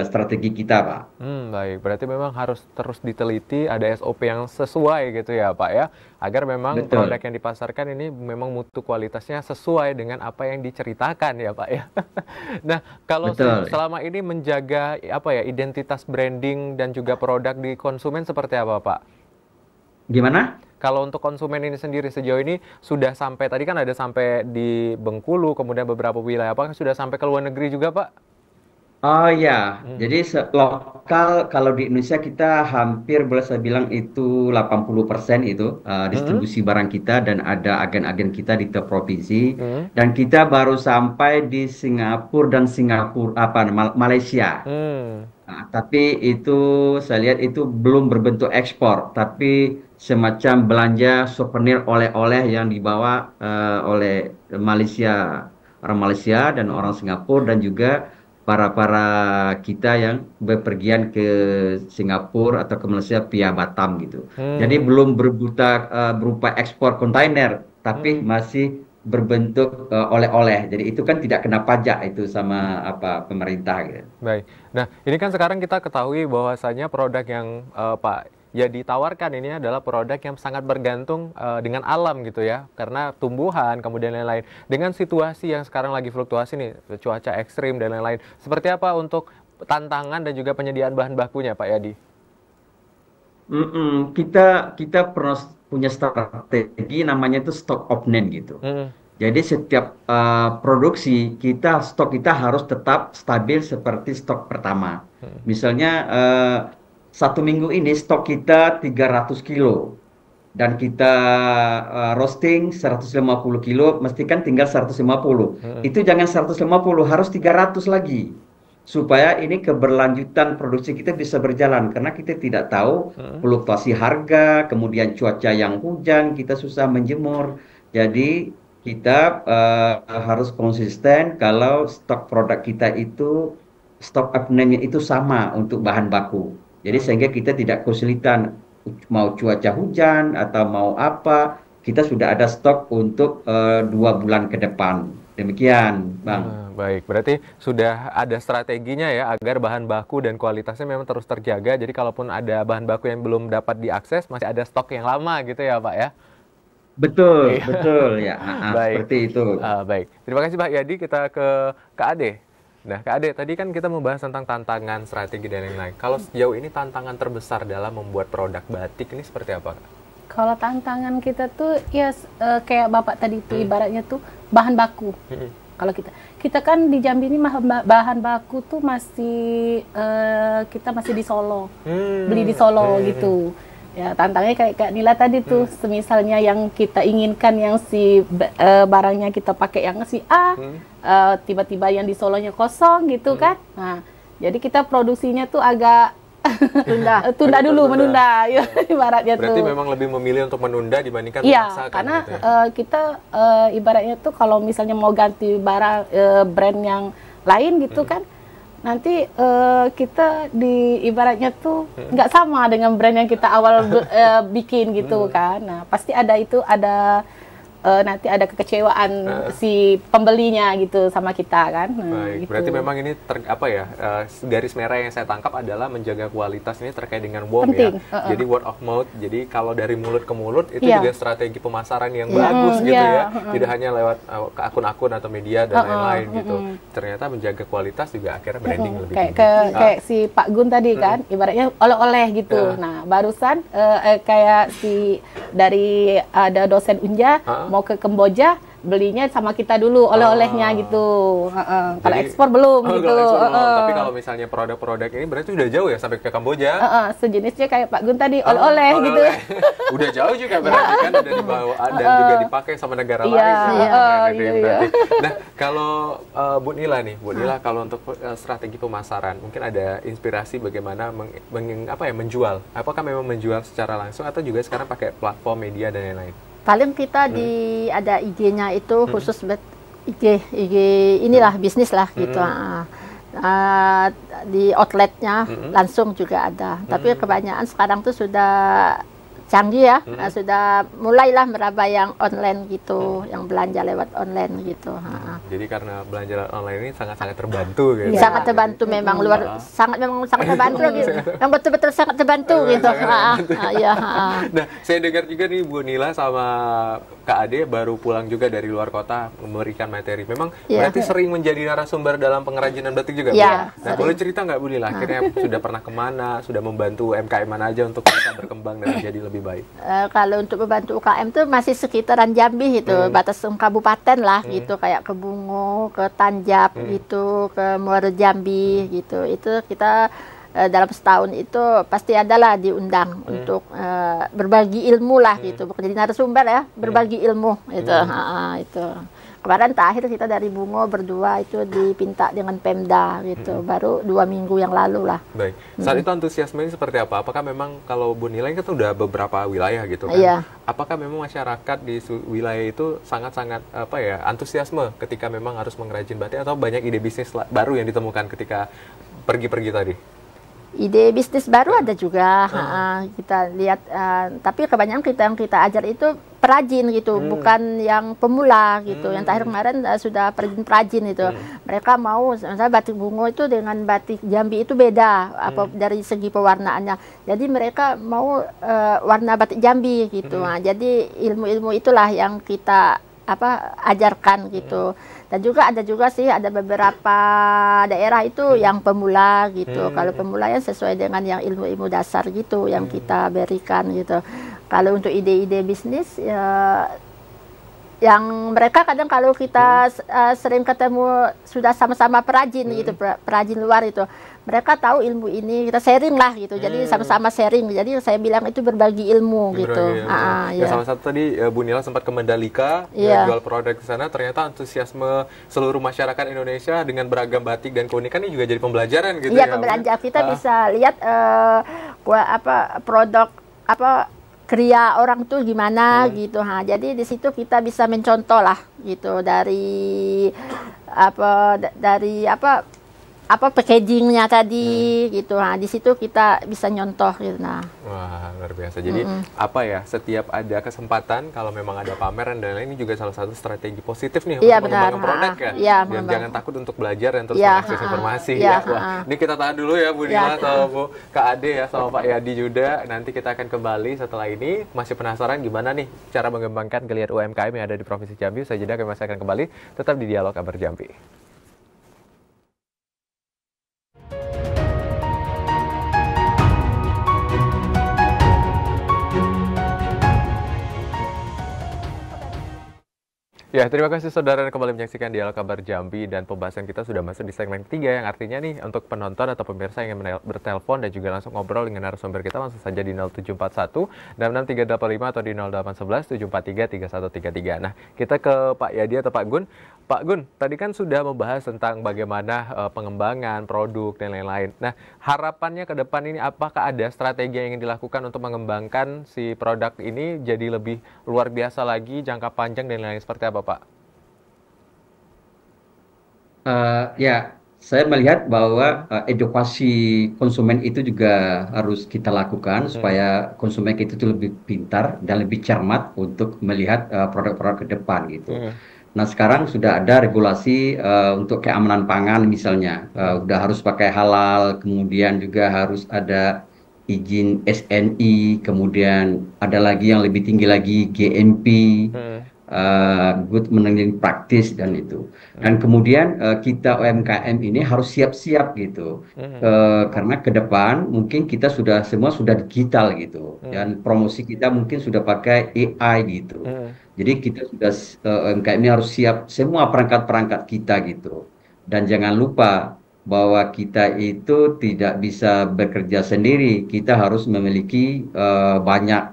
[SPEAKER 3] strategi kita, Pak.
[SPEAKER 1] Baik, berarti memang harus terus diteliti, ada SOP yang sesuai gitu ya, Pak ya, agar memang produk yang dipasarkan ini memang mutu kualitasnya sesuai dengan apa yang diceritakan ya, Pak ya. Nah, kalau selama ini menjaga apa ya, identitas branding dan juga produk di konsumen seperti apa, Pak?
[SPEAKER 3] Gimana?
[SPEAKER 1] Kalau untuk konsumen ini sendiri sejauh ini sudah sampai, tadi kan ada sampai di Bengkulu, kemudian beberapa wilayah, apakah sudah sampai ke luar negeri juga, Pak?
[SPEAKER 3] Oh ya, jadi lokal kalau di Indonesia kita hampir boleh saya bilang itu 80% itu distribusi barang kita, dan ada agen-agen kita di tiap provinsi, dan kita baru sampai di Singapura dan Malaysia. Nah, tapi itu saya lihat itu belum berbentuk ekspor, tapi semacam belanja souvenir oleh-oleh yang dibawa oleh Malaysia, orang Malaysia dan orang Singapura, dan juga para kita yang bepergian ke Singapura atau ke Malaysia via Batam gitu. Jadi belum berupa ekspor kontainer, tapi masih berbentuk oleh-oleh. Jadi itu kan tidak kena pajak itu sama pemerintah gitu.
[SPEAKER 1] Baik. Nah, ini kan sekarang kita ketahui bahwasanya produk yang Pak ya ditawarkan ini adalah produk yang sangat bergantung dengan alam gitu ya, karena tumbuhan kemudian lain-lain. Dengan situasi yang sekarang lagi fluktuasi nih, cuaca ekstrim dan lain-lain, seperti apa untuk tantangan dan juga penyediaan bahan bakunya, Pak Yadi?
[SPEAKER 3] Kita pernah punya strategi namanya itu stock opening gitu. Jadi setiap produksi stok kita harus tetap stabil seperti stok pertama. Misalnya 1 minggu ini stok kita 300 kilo dan kita roasting 150 kilo, mesti kan tinggal 150. Itu jangan 150, harus 300 lagi. Supaya ini keberlanjutan produksi kita bisa berjalan, karena kita tidak tahu fluktuasi harga, kemudian cuaca yang hujan, kita susah menjemur. Jadi kita harus konsisten kalau stok produk kita itu, stok openingnya itu sama untuk bahan baku. Jadi sehingga kita tidak kesulitan mau cuaca hujan atau mau apa, kita sudah ada stok untuk 2 bulan ke depan. Demikian, Bang.
[SPEAKER 1] Baik, berarti sudah ada strateginya ya agar bahan baku dan kualitasnya memang terus terjaga. Jadi kalaupun ada bahan baku yang belum dapat diakses, masih ada stok yang lama gitu ya, Pak ya?
[SPEAKER 3] Betul, betul ya.
[SPEAKER 1] Baik.
[SPEAKER 3] Seperti itu.
[SPEAKER 1] Baik, terima kasih Pak Yadi. Kita ke Kak Ade. Nah, Kak Ade, tadi kan kita membahas tentang tantangan, strategi, dan lain-lain. Kalau sejauh ini tantangan terbesar dalam membuat produk batik ini seperti apa, Kak?
[SPEAKER 4] Kalau tantangan kita tuh, ya kayak Bapak tadi tuh, ibaratnya tuh bahan baku. Kalau kita kan di Jambi ini bahan baku tuh masih, kita masih di Solo. Beli di Solo gitu. Ya, tantangannya kayak Kak Nila tadi tuh, semisalnya yang kita inginkan yang si barangnya kita pakai yang si A, tiba-tiba yang di Solonya kosong gitu kan. Nah, jadi kita produksinya tuh agak menunda ya, ibaratnya tuh.
[SPEAKER 1] Berarti memang lebih memilih untuk menunda dibandingkan
[SPEAKER 4] memaksakan. Karena gitu ya? Kita ibaratnya tuh kalau misalnya mau ganti barang brand yang lain gitu kan, nanti kita di ibaratnya tuh nggak sama dengan brand yang kita awal bikin gitu kan. Nah, pasti ada nanti ada kekecewaan si pembelinya gitu sama kita kan.
[SPEAKER 1] Baik, gitu. Berarti memang ini garis merah yang saya tangkap adalah menjaga kualitas ini terkait dengan WOM ya. Jadi word of mouth. Jadi kalau dari mulut ke mulut itu juga strategi pemasaran yang bagus gitu ya. Tidak hanya lewat ke akun-akun atau media dan lain-lain gitu. Ternyata menjaga kualitas juga akhirnya branding lebih tinggi.
[SPEAKER 4] Kayak si Pak Gun tadi kan, ibaratnya oleh-oleh gitu. Nah, barusan kayak dari ada dosen Unja mau ke Kamboja, belinya sama kita dulu oleh-olehnya gitu. Kalau
[SPEAKER 1] Jadi-
[SPEAKER 4] ekspor belum
[SPEAKER 1] Oh,
[SPEAKER 4] gitu.
[SPEAKER 1] kalau ekspor belum. Tapi kalau misalnya produk-produk ini berarti udah jauh ya sampai ke Kamboja.
[SPEAKER 4] Sejenisnya kayak Pak Gun tadi oleh-oleh gitu.
[SPEAKER 1] Udah jauh juga berarti kan udah dibawa dan juga dipakai sama negara
[SPEAKER 4] Iya,
[SPEAKER 1] lain.
[SPEAKER 4] iya,
[SPEAKER 1] Keren itu ya
[SPEAKER 4] iya,
[SPEAKER 1] berarti. Nah, kalau Bu Nila nih, Bu Nila kalau untuk strategi pemasaran, mungkin ada inspirasi bagaimana menjual. Apakah memang menjual secara langsung atau juga sekarang pakai platform media dan lain-lain?
[SPEAKER 2] Paling kita ada IG-nya itu khusus IG inilah bisnis lah gitu. Di outletnya langsung juga ada. Tapi kebanyakan sekarang tuh sudah canggih ya, sudah mulailah meraba yang online gitu, yang belanja lewat online gitu.
[SPEAKER 1] Jadi karena belanja online ini sangat-sangat terbantu gitu.
[SPEAKER 2] Sangat terbantu memang sangat terbantu gitu. Yang betul-betul sangat terbantu gitu. Iya.
[SPEAKER 1] Nah, saya dengar juga nih Bu Nila sama Kak Ade baru pulang juga dari luar kota memberikan materi. Memang berarti sering menjadi narasumber dalam pengrajinan batik juga, Bu?
[SPEAKER 2] Iya,
[SPEAKER 1] Nah, boleh cerita nggak Bu Nila? Akhirnya sudah pernah kemana, sudah membantu UMKM mana aja untuk bisa berkembang dan menjadi lebih baik?
[SPEAKER 2] Kalau untuk membantu UKM tuh masih sekitaran Jambi itu, batas kabupaten lah gitu, kayak ke Bungo, ke Tanjab gitu, ke Muara Jambi gitu. Itu kita dalam setahun itu pasti adalah diundang untuk berbagi ilmu lah gitu, bukan jadi narasumber ya, berbagi ilmu itu. Itu kemarin terakhir kita dari Bungo berdua itu dipinta dengan Pemda gitu, baru 2 minggu yang lalu lah.
[SPEAKER 1] Baik, saat itu antusiasme ini seperti apa? Apakah memang kalau Bu Nila kan udah beberapa wilayah gitu kan?
[SPEAKER 2] Iya.
[SPEAKER 1] Apakah memang masyarakat di wilayah itu sangat-sangat antusiasme ketika memang harus mengrajin batik atau banyak ide bisnis baru yang ditemukan ketika pergi-pergi tadi?
[SPEAKER 2] Ide bisnis baru ada juga, kita lihat, tapi kebanyakan yang kita ajar itu perajin gitu, bukan yang pemula gitu. Yang terakhir kemarin sudah perajin itu, mereka mau, misalnya batik Bungo itu dengan batik Jambi itu beda, dari segi pewarnaannya. Jadi mereka mau warna batik Jambi gitu. Nah, jadi ilmu-ilmu itulah yang kita ajarkan gitu. Dan juga ada beberapa daerah itu yang pemula gitu. Kalau pemula ya sesuai dengan yang ilmu-ilmu dasar gitu yang kita berikan gitu. Kalau untuk ide-ide bisnis yang mereka kadang kalau kita sering ketemu sudah sama-sama perajin gitu, perajin luar itu, mereka tahu ilmu ini, kita sharing lah gitu, jadi sama-sama sharing, jadi saya bilang itu berbagi ilmu gitu.
[SPEAKER 1] Ya, salah satu tadi Bu Nila sempat ke Mandalika, jual produk di sana, ternyata antusiasme seluruh masyarakat Indonesia dengan beragam batik dan keunikan ini juga jadi pembelajaran gitu.
[SPEAKER 2] Iya, pembelajaran kita bisa lihat produk kriya orang tuh gimana gitu. Jadi di situ kita bisa mencontoh lah gitu dari packagingnya tadi gitu. Di situ kita bisa nyontoh gitu.
[SPEAKER 1] Wah, luar biasa. Jadi setiap ada kesempatan kalau memang ada pameran dan lain, ini juga salah satu strategi positif nih untuk mengembangkan produk ya. Dan jangan takut untuk belajar dan terus mengakses informasi ya. Wah, ini kita tahan dulu ya Bu Nila sama Bu Kak Ade ya, sama Pak Yadi juga. Nanti kita akan kembali setelah ini. Masih penasaran gimana nih cara mengembangkan geliat UMKM yang ada di Provinsi Jambi? Usai jeda kami masih akan kembali tetap di Dialog Kabar Jambi. Ya, terima kasih saudara kembali menyaksikan Dialog Kabar Jambi, dan pembahasan kita sudah masuk di segmen ketiga yang artinya nih untuk penonton atau pemirsa yang ingin bertelepon dan juga langsung ngobrol dengan narasumber kita langsung saja di 0741 6385 atau di 0811 743 3133. Nah, kita ke Pak Yadi atau Pak Gun. Pak Gun, tadi kan sudah membahas tentang bagaimana pengembangan produk dan lain-lain. Nah, harapannya ke depan ini apakah ada strategi yang ingin dilakukan untuk mengembangkan si produk ini jadi lebih luar biasa lagi, jangka panjang dan lain-lain, seperti apa, Pak?
[SPEAKER 3] Ya, saya melihat bahwa edukasi konsumen itu juga harus kita lakukan supaya konsumen kita itu lebih pintar dan lebih cermat untuk melihat produk-produk ke depan gitu. Nah, sekarang sudah ada regulasi untuk keamanan pangan misalnya, udah harus pakai halal, kemudian juga harus ada izin SNI, kemudian ada lagi yang lebih tinggi lagi GMP. good managing practice dan itu. Dan kemudian kita UMKM ini harus siap-siap gitu. Karena ke depan mungkin kita semua sudah digital gitu. Dan promosi kita mungkin sudah pakai AI gitu. Jadi kita sudah UMKM ini harus siap semua perangkat-perangkat kita gitu. Dan jangan lupa bahwa kita itu tidak bisa bekerja sendiri. Kita harus memiliki banyak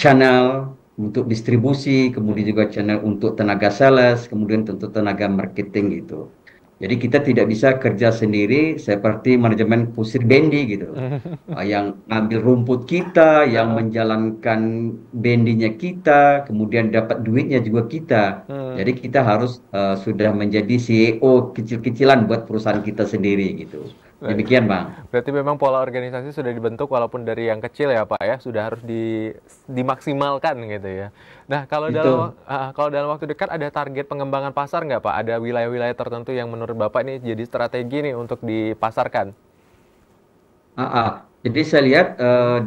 [SPEAKER 3] channel untuk distribusi, kemudian juga channel untuk tenaga sales, kemudian tentu tenaga marketing gitu. Jadi kita tidak bisa kerja sendiri seperti manajemen kusir bendi gitu, yang ngambil rumput kita, yang menjalankan bendinya kita, kemudian dapat duitnya juga kita. Jadi kita harus sudah menjadi CEO kecil-kecilan buat perusahaan kita sendiri gitu. Demikian, Bang.
[SPEAKER 1] Berarti memang pola organisasi sudah dibentuk walaupun dari yang kecil ya, Pak ya, sudah harus dimaksimalkan gitu ya. Nah, kalau dalam waktu dekat ada target pengembangan pasar nggak, Pak? Ada wilayah-wilayah tertentu yang menurut Bapak ini jadi strategi nih untuk dipasarkan?
[SPEAKER 3] Jadi saya lihat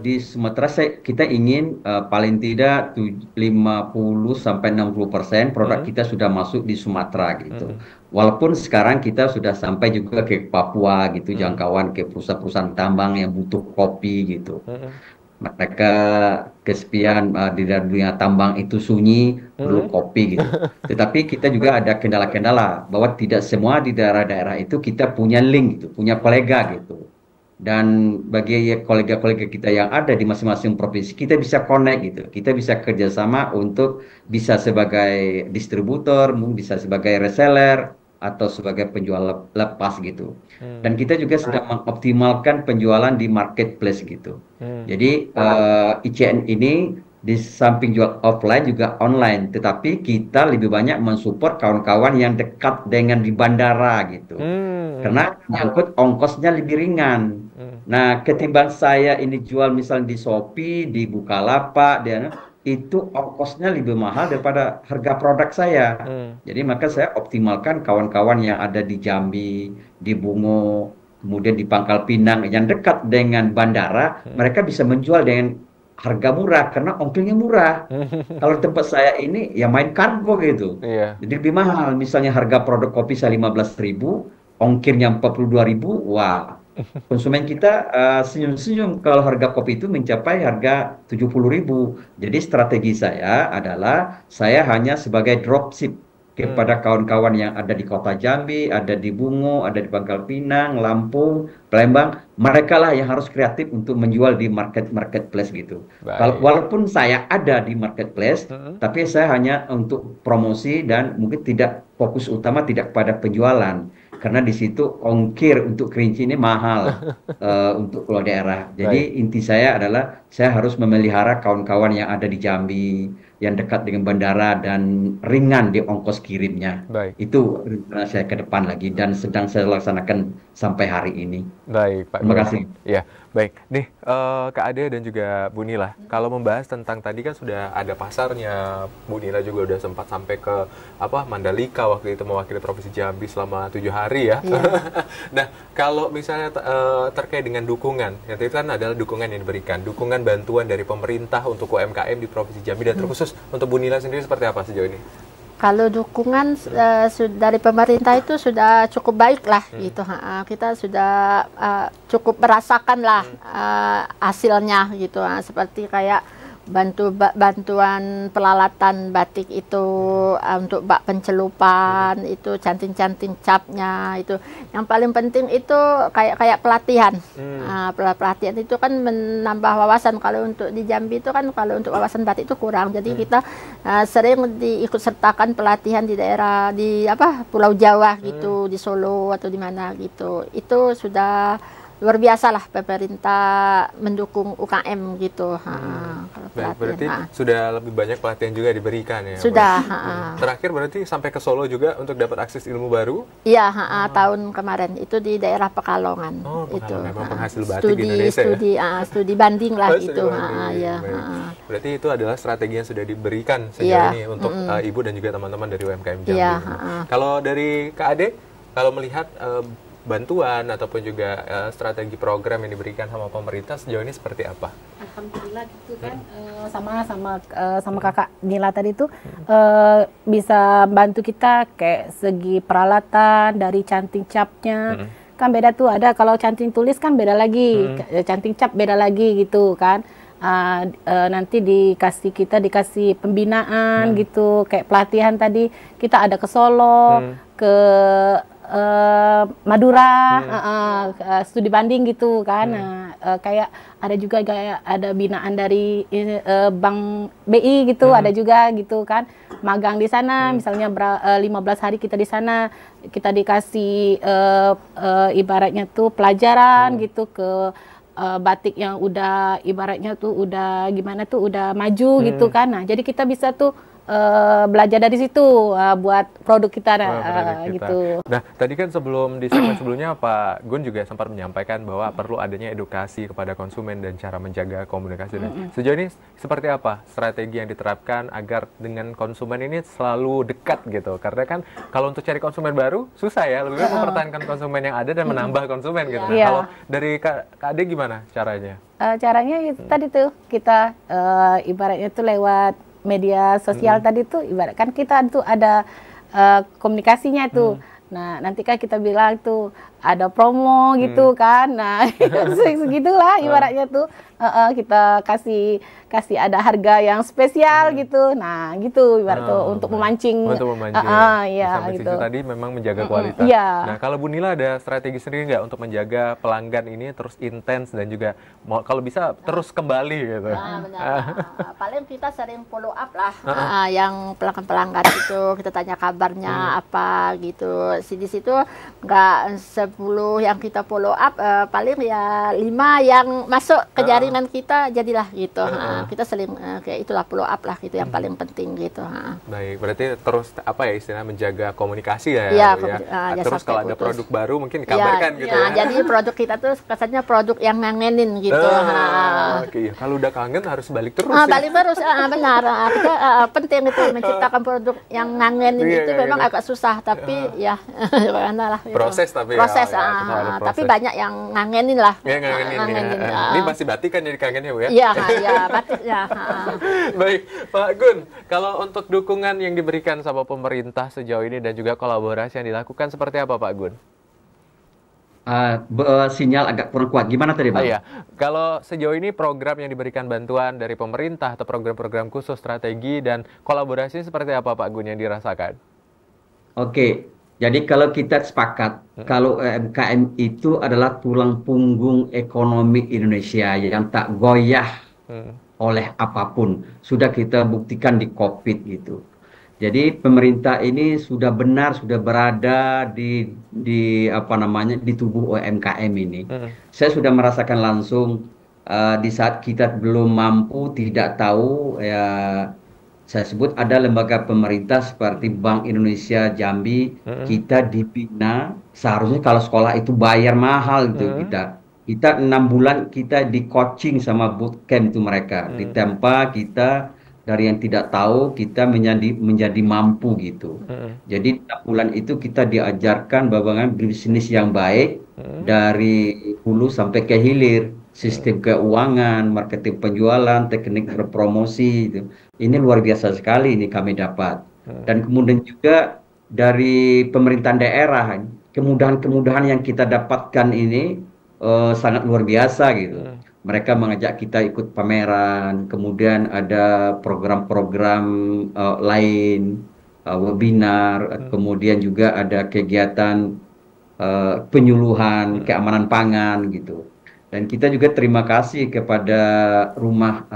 [SPEAKER 3] di Sumatera kita ingin paling tidak 50-60% produk kita sudah masuk di Sumatera gitu. Walaupun sekarang kita sudah sampai juga ke Papua gitu, jangkauan ke perusahaan-perusahaan tambang yang butuh kopi gitu. Mereka kesepian di dunia tambang itu sunyi, perlu kopi gitu. Tetapi kita juga ada kendala-kendala bahwa tidak semua di daerah-daerah itu kita punya link gitu, punya kolega gitu. Dan bagi kolega-kolega kita yang ada di masing-masing provinsi, kita bisa connect gitu. Kita bisa kerjasama untuk bisa sebagai distributor, mungkin bisa sebagai reseller, atau sebagai penjual lepas gitu. Dan kita juga sedang mengoptimalkan penjualan di marketplace gitu. Jadi ICN ini di samping jual offline juga online, tetapi kita lebih banyak mensupport kawan-kawan yang dekat dengan di bandara gitu. Karena nyangkut ongkosnya lebih ringan. Nah, ketimbang saya ini jual misalnya di Shopee, di Bukalapak, itu ongkosnya lebih mahal daripada harga produk saya. Jadi maka saya optimalkan kawan-kawan yang ada di Jambi, di Bungo, kemudian di Pangkal Pinang yang dekat dengan bandara, mereka bisa menjual dengan harga murah karena ongkirnya murah. Kalau tempat saya ini ya main kargo gitu. Jadi lebih mahal. Misalnya harga produk kopi saya 15.000, ongkirnya 42.000, wah. Konsumen kita senyum-senyum kalau harga kopi itu mencapai harga 70.000. Jadi strategi saya adalah saya hanya sebagai dropship kepada kawan-kawan yang ada di kota Jambi, ada di Bungo, ada di Pangkal Pinang, Lampung, Palembang. Mereka lah yang harus kreatif untuk menjual di marketplace gitu. Walaupun saya ada di marketplace, tapi saya hanya untuk promosi dan mungkin tidak fokus utama tidak pada penjualan. Karena di situ ongkir untuk kerinci ini mahal untuk keluar daerah. Jadi inti saya adalah saya harus memelihara kawan-kawan yang ada di Jambi, yang dekat dengan bandara dan ringan di ongkos kirimnya. Itu rencana saya ke depan lagi dan sedang saya laksanakan sampai hari ini.
[SPEAKER 1] Baik, Pak.
[SPEAKER 3] Terima kasih.
[SPEAKER 1] Ya, baik. Nih, Kak Ade dan juga Bu Nila, kalau membahas tentang tadi kan sudah ada pasarnya, Bu Nila juga udah sempat sampai ke Mandalika waktu itu mewakili Provinsi Jambi selama 7 hari ya. Nah, kalau misalnya terkait dengan dukungan, yang itu kan adalah dukungan yang diberikan, dukungan bantuan dari pemerintah untuk UMKM di Provinsi Jambi dan terkhusus untuk Bu Nila sendiri seperti apa sejauh ini?
[SPEAKER 2] Kalau dukungan dari pemerintah itu sudah cukup baik lah gitu. Kita sudah cukup merasakan lah hasilnya gitu. Seperti kayak bantuan pelalatan batik itu untuk bak pencelupan itu canting-canting capnya itu. Yang paling penting itu kayak pelatihan. Pelatihan itu kan menambah wawasan. Kalau untuk di Jambi itu kan kalau untuk wawasan batik itu kurang. Jadi kita sering diikut sertakan pelatihan di daerah di Pulau Jawa gitu, di Solo atau di mana gitu. Itu sudah luar biasa lah pemerintah mendukung UKM gitu.
[SPEAKER 1] Berarti sudah lebih banyak pelatihan juga diberikan ya?
[SPEAKER 2] Sudah.
[SPEAKER 1] Terakhir berarti sampai ke Solo juga untuk dapat akses ilmu baru?
[SPEAKER 2] Iya, tahun kemarin itu di daerah Pekalongan.
[SPEAKER 1] Itu memang penghasil batik
[SPEAKER 2] studi,
[SPEAKER 1] di Indonesia.
[SPEAKER 2] Studi banding lah gitu.
[SPEAKER 1] Berarti itu adalah strategi yang sudah diberikan sejauh ini untuk Ibu dan juga teman-teman dari UMKM Jambi. Kalau dari Kak Ade, kalau melihat bantuan ataupun juga strategi program yang diberikan sama pemerintah sejauh ini seperti apa?
[SPEAKER 4] Alhamdulillah gitu kan, sama kakak Nila tadi tuh bisa bantu kita kayak segi peralatan dari canting capnya. Kan beda tuh, ada kalau canting tulis kan beda lagi, canting cap beda lagi gitu kan. Nanti dikasih pembinaan gitu, kayak pelatihan tadi kita ada ke Solo, ke Madura, studi banding gitu kan. Kayak ada juga ada binaan dari Bank BI gitu, ada juga gitu kan, magang di sana, misalnya 15 hari kita di sana, kita dikasih ibaratnya tuh pelajaran gitu ke batik yang udah ibaratnya tuh udah gimana tuh udah maju gitu kan. Nah, jadi kita bisa tuh belajar dari situ buat produk kita, gitu.
[SPEAKER 1] Nah, tadi kan di segmen sebelumnya Pak Gun juga sempat menyampaikan bahwa perlu adanya edukasi kepada konsumen dan cara menjaga komunikasi. Dan sejauh ini seperti apa strategi yang diterapkan agar dengan konsumen ini selalu dekat gitu? Karena kan kalau untuk cari konsumen baru susah ya, lebih baik mempertahankan konsumen yang ada dan menambah konsumen gitu. Nah, kalau dari Kak Ade gimana caranya?
[SPEAKER 4] Caranya itu tadi tuh kita ibaratnya tuh lewat media sosial tadi tuh, ibaratkan kita tuh ada komunikasinya tuh. Nah, nanti kan kita bilang tuh ada promo gitu kan. Nah, segitulah ibaratnya tuh kita kasih ada harga yang spesial gitu. Nah, gitu ibarat tuh untuk memancing.
[SPEAKER 1] Untuk memancing.
[SPEAKER 4] Iya
[SPEAKER 1] gitu.
[SPEAKER 4] gitu.
[SPEAKER 1] Tadi memang menjaga kualitas. Nah, kalau Bu Nila ada strategi sendiri nggak untuk menjaga pelanggan ini terus intens dan juga kalau bisa terus kembali gitu?
[SPEAKER 2] Benar. Paling kita sering follow up lah, yang pelanggan itu kita tanya kabarnya apa gitu. Di situ nggak 10 yang kita follow up, paling ya 5 yang masuk ke jaringan kita jadilah gitu. Kita sering kayak itulah follow up lah gitu, yang paling penting gitu.
[SPEAKER 1] Baik, berarti terus apa ya istilah menjaga komunikasi ya.
[SPEAKER 2] Iya,
[SPEAKER 1] terus kalau ada produk baru mungkin dikabarkan gitu ya.
[SPEAKER 2] Jadi produk kita tuh kesannya produk yang ngangenin gitu.
[SPEAKER 1] Oke, kalau udah kangen harus balik terus.
[SPEAKER 2] Balik terus, benar. Kita penting itu menciptakan produk yang ngangenin itu memang agak susah, tapi ya lah.
[SPEAKER 1] Proses tapi
[SPEAKER 2] proses. Tapi banyak yang ngangenin lah.
[SPEAKER 1] Ya, ngangenin. Ini masih batik kan jadi kangennya Bu ya?
[SPEAKER 2] Iya, batik ya.
[SPEAKER 1] Baik, Pak Gun, kalau untuk dukungan yang diberikan sama pemerintah sejauh ini dan juga kolaborasi yang dilakukan seperti apa Pak Gun?
[SPEAKER 3] Sinyal agak kurang kuat. Gimana tadi Bang?
[SPEAKER 1] Iya, kalau sejauh ini program yang diberikan bantuan dari pemerintah atau program-program khusus strategi dan kolaborasi seperti apa Pak Gun yang dirasakan?
[SPEAKER 3] Oke. Jadi kalau kita sepakat, kalau UMKM itu adalah tulang punggung ekonomi Indonesia yang tak goyah oleh apapun. Sudah kita buktikan di COVID gitu. Jadi pemerintah ini sudah berada di tubuh UMKM ini. Saya sudah merasakan langsung di saat kita belum mampu, tidak tahu ya. Saya sebut ada lembaga pemerintah seperti Bank Indonesia Jambi, kita dibina, seharusnya kalau sekolah itu bayar mahal gitu kita 6 bulan kita di coaching sama bootcamp itu mereka, ditempa kita dari yang tidak tahu kita menjadi mampu gitu. Jadi 6 bulan itu kita diajarkan bagaimana bisnis yang baik dari hulu sampai ke hilir. Sistem keuangan, marketing penjualan, teknik berpromosi, itu. Ini luar biasa sekali ini kami dapat. Dan kemudian juga dari pemerintahan daerah, kemudahan-kemudahan yang kita dapatkan ini sangat luar biasa gitu. Mereka mengajak kita ikut pameran, kemudian ada program-program lain, webinar, kemudian juga ada kegiatan penyuluhan keamanan pangan gitu. Dan kita juga terima kasih kepada rumah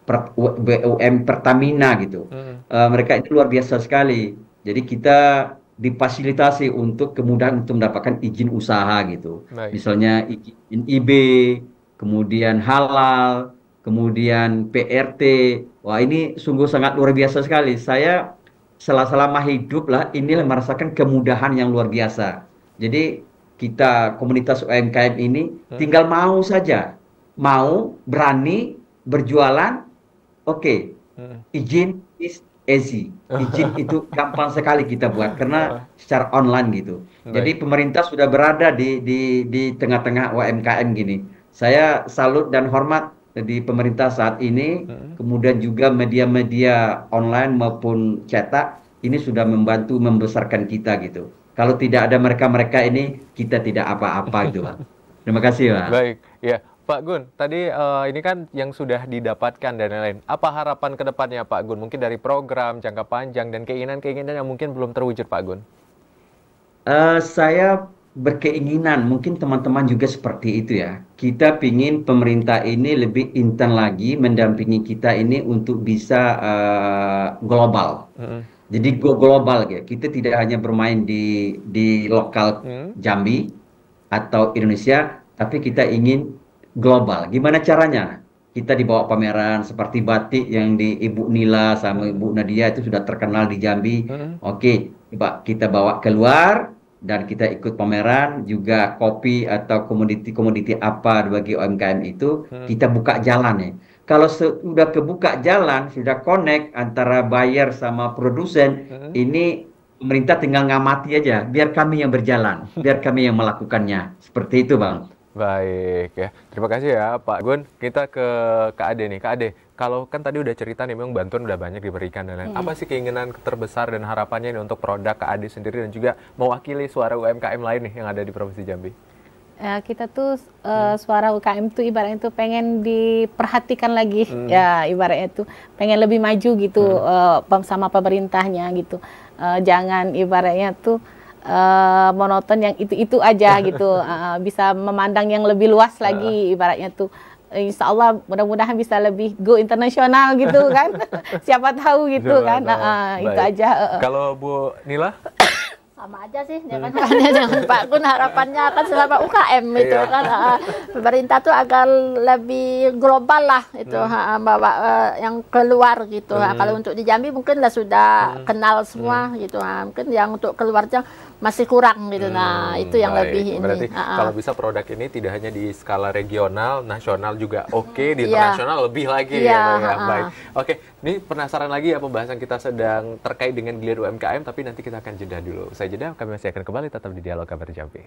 [SPEAKER 3] BUM Pertamina gitu. Mereka itu luar biasa sekali. Jadi kita difasilitasi untuk kemudahan untuk mendapatkan izin usaha gitu. Misalnya izin IB, kemudian halal, kemudian PRT. Wah, ini sungguh sangat luar biasa sekali. Saya selama hidup lah ini merasakan kemudahan yang luar biasa. Jadi kita komunitas UMKM ini tinggal mau saja, mau berani berjualan, oke, izin easy. Izin itu gampang sekali kita buat karena secara online gitu. Jadi pemerintah sudah berada di tengah-tengah UMKM gini. Saya salut dan hormat di pemerintah saat ini. Kemudian juga media-media online maupun cetak ini sudah membantu membesarkan kita gitu. Kalau tidak ada mereka-mereka ini, kita tidak apa-apa gitu, Pak. Terima kasih, Pak.
[SPEAKER 1] Baik, ya. Pak Gun, tadi ini kan yang sudah didapatkan dan lain-lain. Apa harapan ke depannya Pak Gun? Mungkin dari program, jangka panjang, dan keinginan-keinginan yang mungkin belum terwujud Pak Gun?
[SPEAKER 3] Saya berkeinginan, mungkin teman-teman juga seperti itu ya. Kita pingin pemerintah ini lebih intens lagi mendampingi kita ini untuk bisa global. Jadi go global ya. Kita tidak hanya bermain di lokal Jambi atau Indonesia, tapi kita ingin global. Gimana caranya? Kita dibawa pameran seperti batik yang di Ibu Nila sama Ibu Nadia itu sudah terkenal di Jambi. Oke, coba kita bawa keluar dan kita ikut pameran juga kopi atau komoditi-komoditi apa bagi UMKM itu kita buka jalan ya. Kalau sudah kebuka jalan, sudah connect antara buyer sama produsen, ini pemerintah tinggal ngamati aja, biar kami yang berjalan, biar kami yang melakukannya. Seperti itu, Bang.
[SPEAKER 1] Baik ya, terima kasih ya Pak Gun. Kita ke Kak Ade nih. Kak Ade, kalau kan tadi udah cerita nih memang bantuan udah banyak diberikan dan lain. Apa sih keinginan terbesar dan harapannya nih untuk produk Kak Ade sendiri dan juga mewakili suara UMKM lain nih yang ada di Provinsi Jambi?
[SPEAKER 4] Kita tuh suara UKM tuh ibaratnya tuh pengen diperhatikan lagi, ya ibaratnya tuh pengen lebih maju gitu sama pemerintahnya gitu. Jangan ibaratnya tuh monoton yang itu aja gitu, bisa memandang yang lebih luas lagi ibaratnya tuh. Insya Allah mudah-mudahan bisa lebih go internasional gitu kan. Siapa tahu gitu kan. Itu aja.
[SPEAKER 1] Kalau Bu Nila?
[SPEAKER 2] Sama aja sih, ya kan dengan Pak Gun harapannya akan selama UKM itu kan pemerintah tuh agar lebih global lah itu bawa yang keluar gitu. Kalau untuk di Jambi mungkin lah sudah kenal semua gitu. Mungkin yang untuk keluarnya masih kurang gitu. Nah, itu yang lebih ini.
[SPEAKER 1] Berarti kalau bisa produk ini tidak hanya di skala regional, nasional juga oke, di internasional lebih lagi ya. Baik. Oke, ini penasaran lagi ya pembahasan kita sedang terkait dengan geliat UMKM, tapi nanti kita akan jeda dulu. Usai jeda kami masih akan kembali tetap di Dialog Kabar Jambi.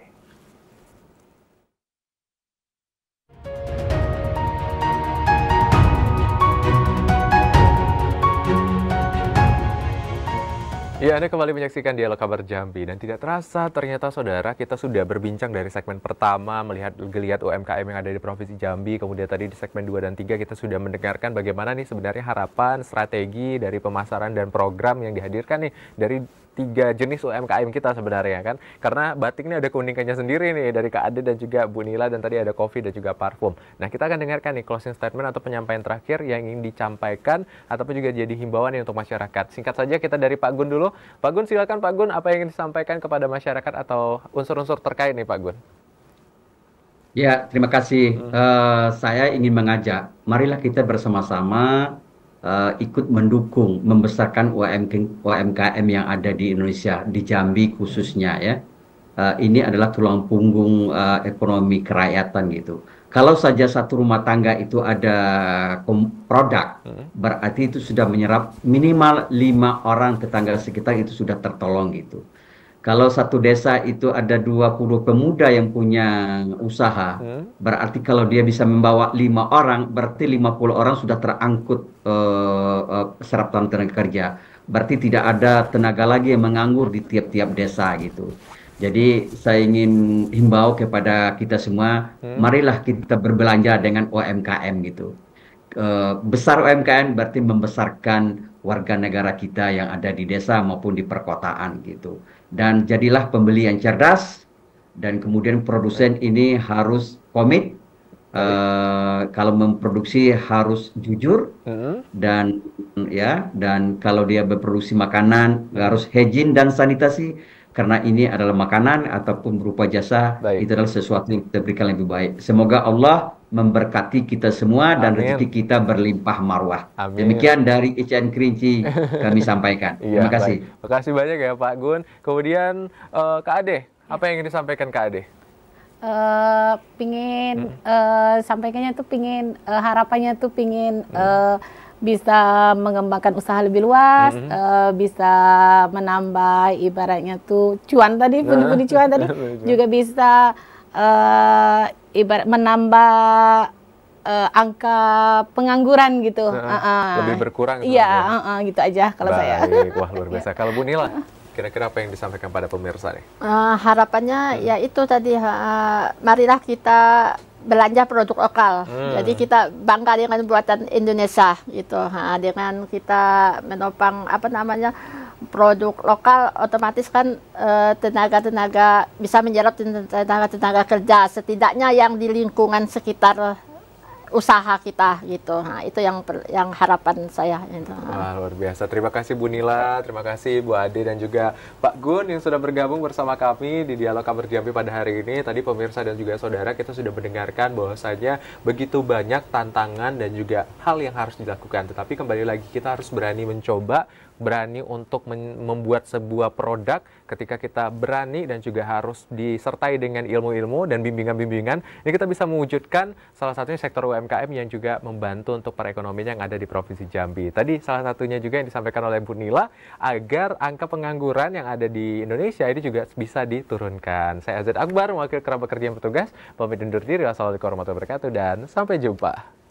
[SPEAKER 1] Ya, Anda kembali menyaksikan Dialog Kabar Jambi dan tidak terasa ternyata saudara kita sudah berbincang dari segmen pertama melihat geliat UMKM yang ada di Provinsi Jambi, kemudian tadi di segmen 2 dan 3 kita sudah mendengarkan bagaimana nih sebenarnya harapan, strategi dari pemasaran dan program yang dihadirkan nih dari 3 jenis UMKM kita sebenarnya kan. Karena batik ini ada keunikannya sendiri nih dari Kak Ade dan juga Bu Nila dan tadi ada kopi dan juga parfum. Nah, kita akan dengarkan nih closing statement atau penyampaian terakhir yang ingin disampaikan ataupun juga jadi himbauan nih untuk masyarakat. Singkat saja kita dari Pak Gun dulu. Pak Gun silakan Pak Gun, apa yang ingin disampaikan kepada masyarakat atau unsur-unsur terkait nih Pak Gun?
[SPEAKER 3] Ya, terima kasih. Saya ingin mengajak, marilah kita bersama-sama ikut mendukung, membesarkan UMKM yang ada di Indonesia, di Jambi khususnya ya. Ini adalah tulang punggung ekonomi kerakyatan gitu. Kalau saja satu rumah tangga itu ada produk, berarti itu sudah menyerap minimal 5 orang tetangga sekitar itu sudah tertolong gitu. Kalau satu desa itu ada 20 pemuda yang punya usaha, berarti kalau dia bisa membawa 5 orang, berarti 50 orang sudah terangkut serapan tenaga kerja. Berarti tidak ada tenaga lagi yang menganggur di tiap-tiap desa gitu. Jadi saya ingin himbau kepada kita semua, marilah kita berbelanja dengan UMKM gitu. Besar UMKM berarti membesarkan warga negara kita yang ada di desa maupun di perkotaan gitu. Dan jadilah pembeli yang cerdas dan kemudian produsen ini harus komit. Kalau memproduksi harus jujur dan kalau dia berproduksi makanan harus hygiene dan sanitasi. Karena ini adalah makanan ataupun berupa jasa, itu adalah sesuatu yang kita berikan lebih baik. Semoga Allah memberkati kita semua dan rezeki kita berlimpah marwah. Demikian dari ICN Kerinci kami sampaikan. Terima kasih.
[SPEAKER 1] Terima kasih banyak ya Pak Gun. Kemudian Kak Ade, apa yang ingin disampaikan Kak Ade?
[SPEAKER 4] Sampaikannya tuh harapannya tuh bisa mengembangkan usaha lebih luas, bisa menambah ibaratnya tuh cuan tadi, pundi-pundi cuan tadi, juga bisa ibarat menambah angka pengangguran gitu.
[SPEAKER 1] Lebih berkurang.
[SPEAKER 4] Iya, gitu aja kalau saya.
[SPEAKER 1] Wah, luar biasa. Kalau Bu Nila, kira-kira apa yang disampaikan pada pemirsa nih?
[SPEAKER 2] Harapannya ya itu tadi, marilah kita belanja produk lokal. Jadi kita bangga dengan buatan Indonesia gitu. Dengan kita menopang produk lokal, otomatis kan tenaga-tenaga bisa menyerap tenaga kerja setidaknya yang di lingkungan sekitar usaha kita gitu. Nah, itu yang harapan saya gitu.
[SPEAKER 1] Wah, luar biasa. Terima kasih Bu Nila, terima kasih Bu Ade dan juga Pak Gun yang sudah bergabung bersama kami di Dialog Kabar Jambi pada hari ini. Tadi pemirsa dan juga saudara, kita sudah mendengarkan bahwasanya begitu banyak tantangan dan juga hal yang harus dilakukan. Tetapi kembali lagi kita harus berani mencoba, berani untuk membuat sebuah produk. Ketika kita berani dan juga harus disertai dengan ilmu-ilmu dan bimbingan-bimbingan, ini kita bisa mewujudkan salah satunya sektor UMKM yang juga membantu untuk perekonomian yang ada di Provinsi Jambi. Tadi salah satunya juga yang disampaikan oleh Bu Nila, agar angka pengangguran yang ada di Indonesia ini juga bisa diturunkan. Saya Azad Akbar, wakil kerabat kerja yang bertugas, pamit undur diri. Wassalamualaikum warahmatullahi wabarakatuh dan sampai jumpa.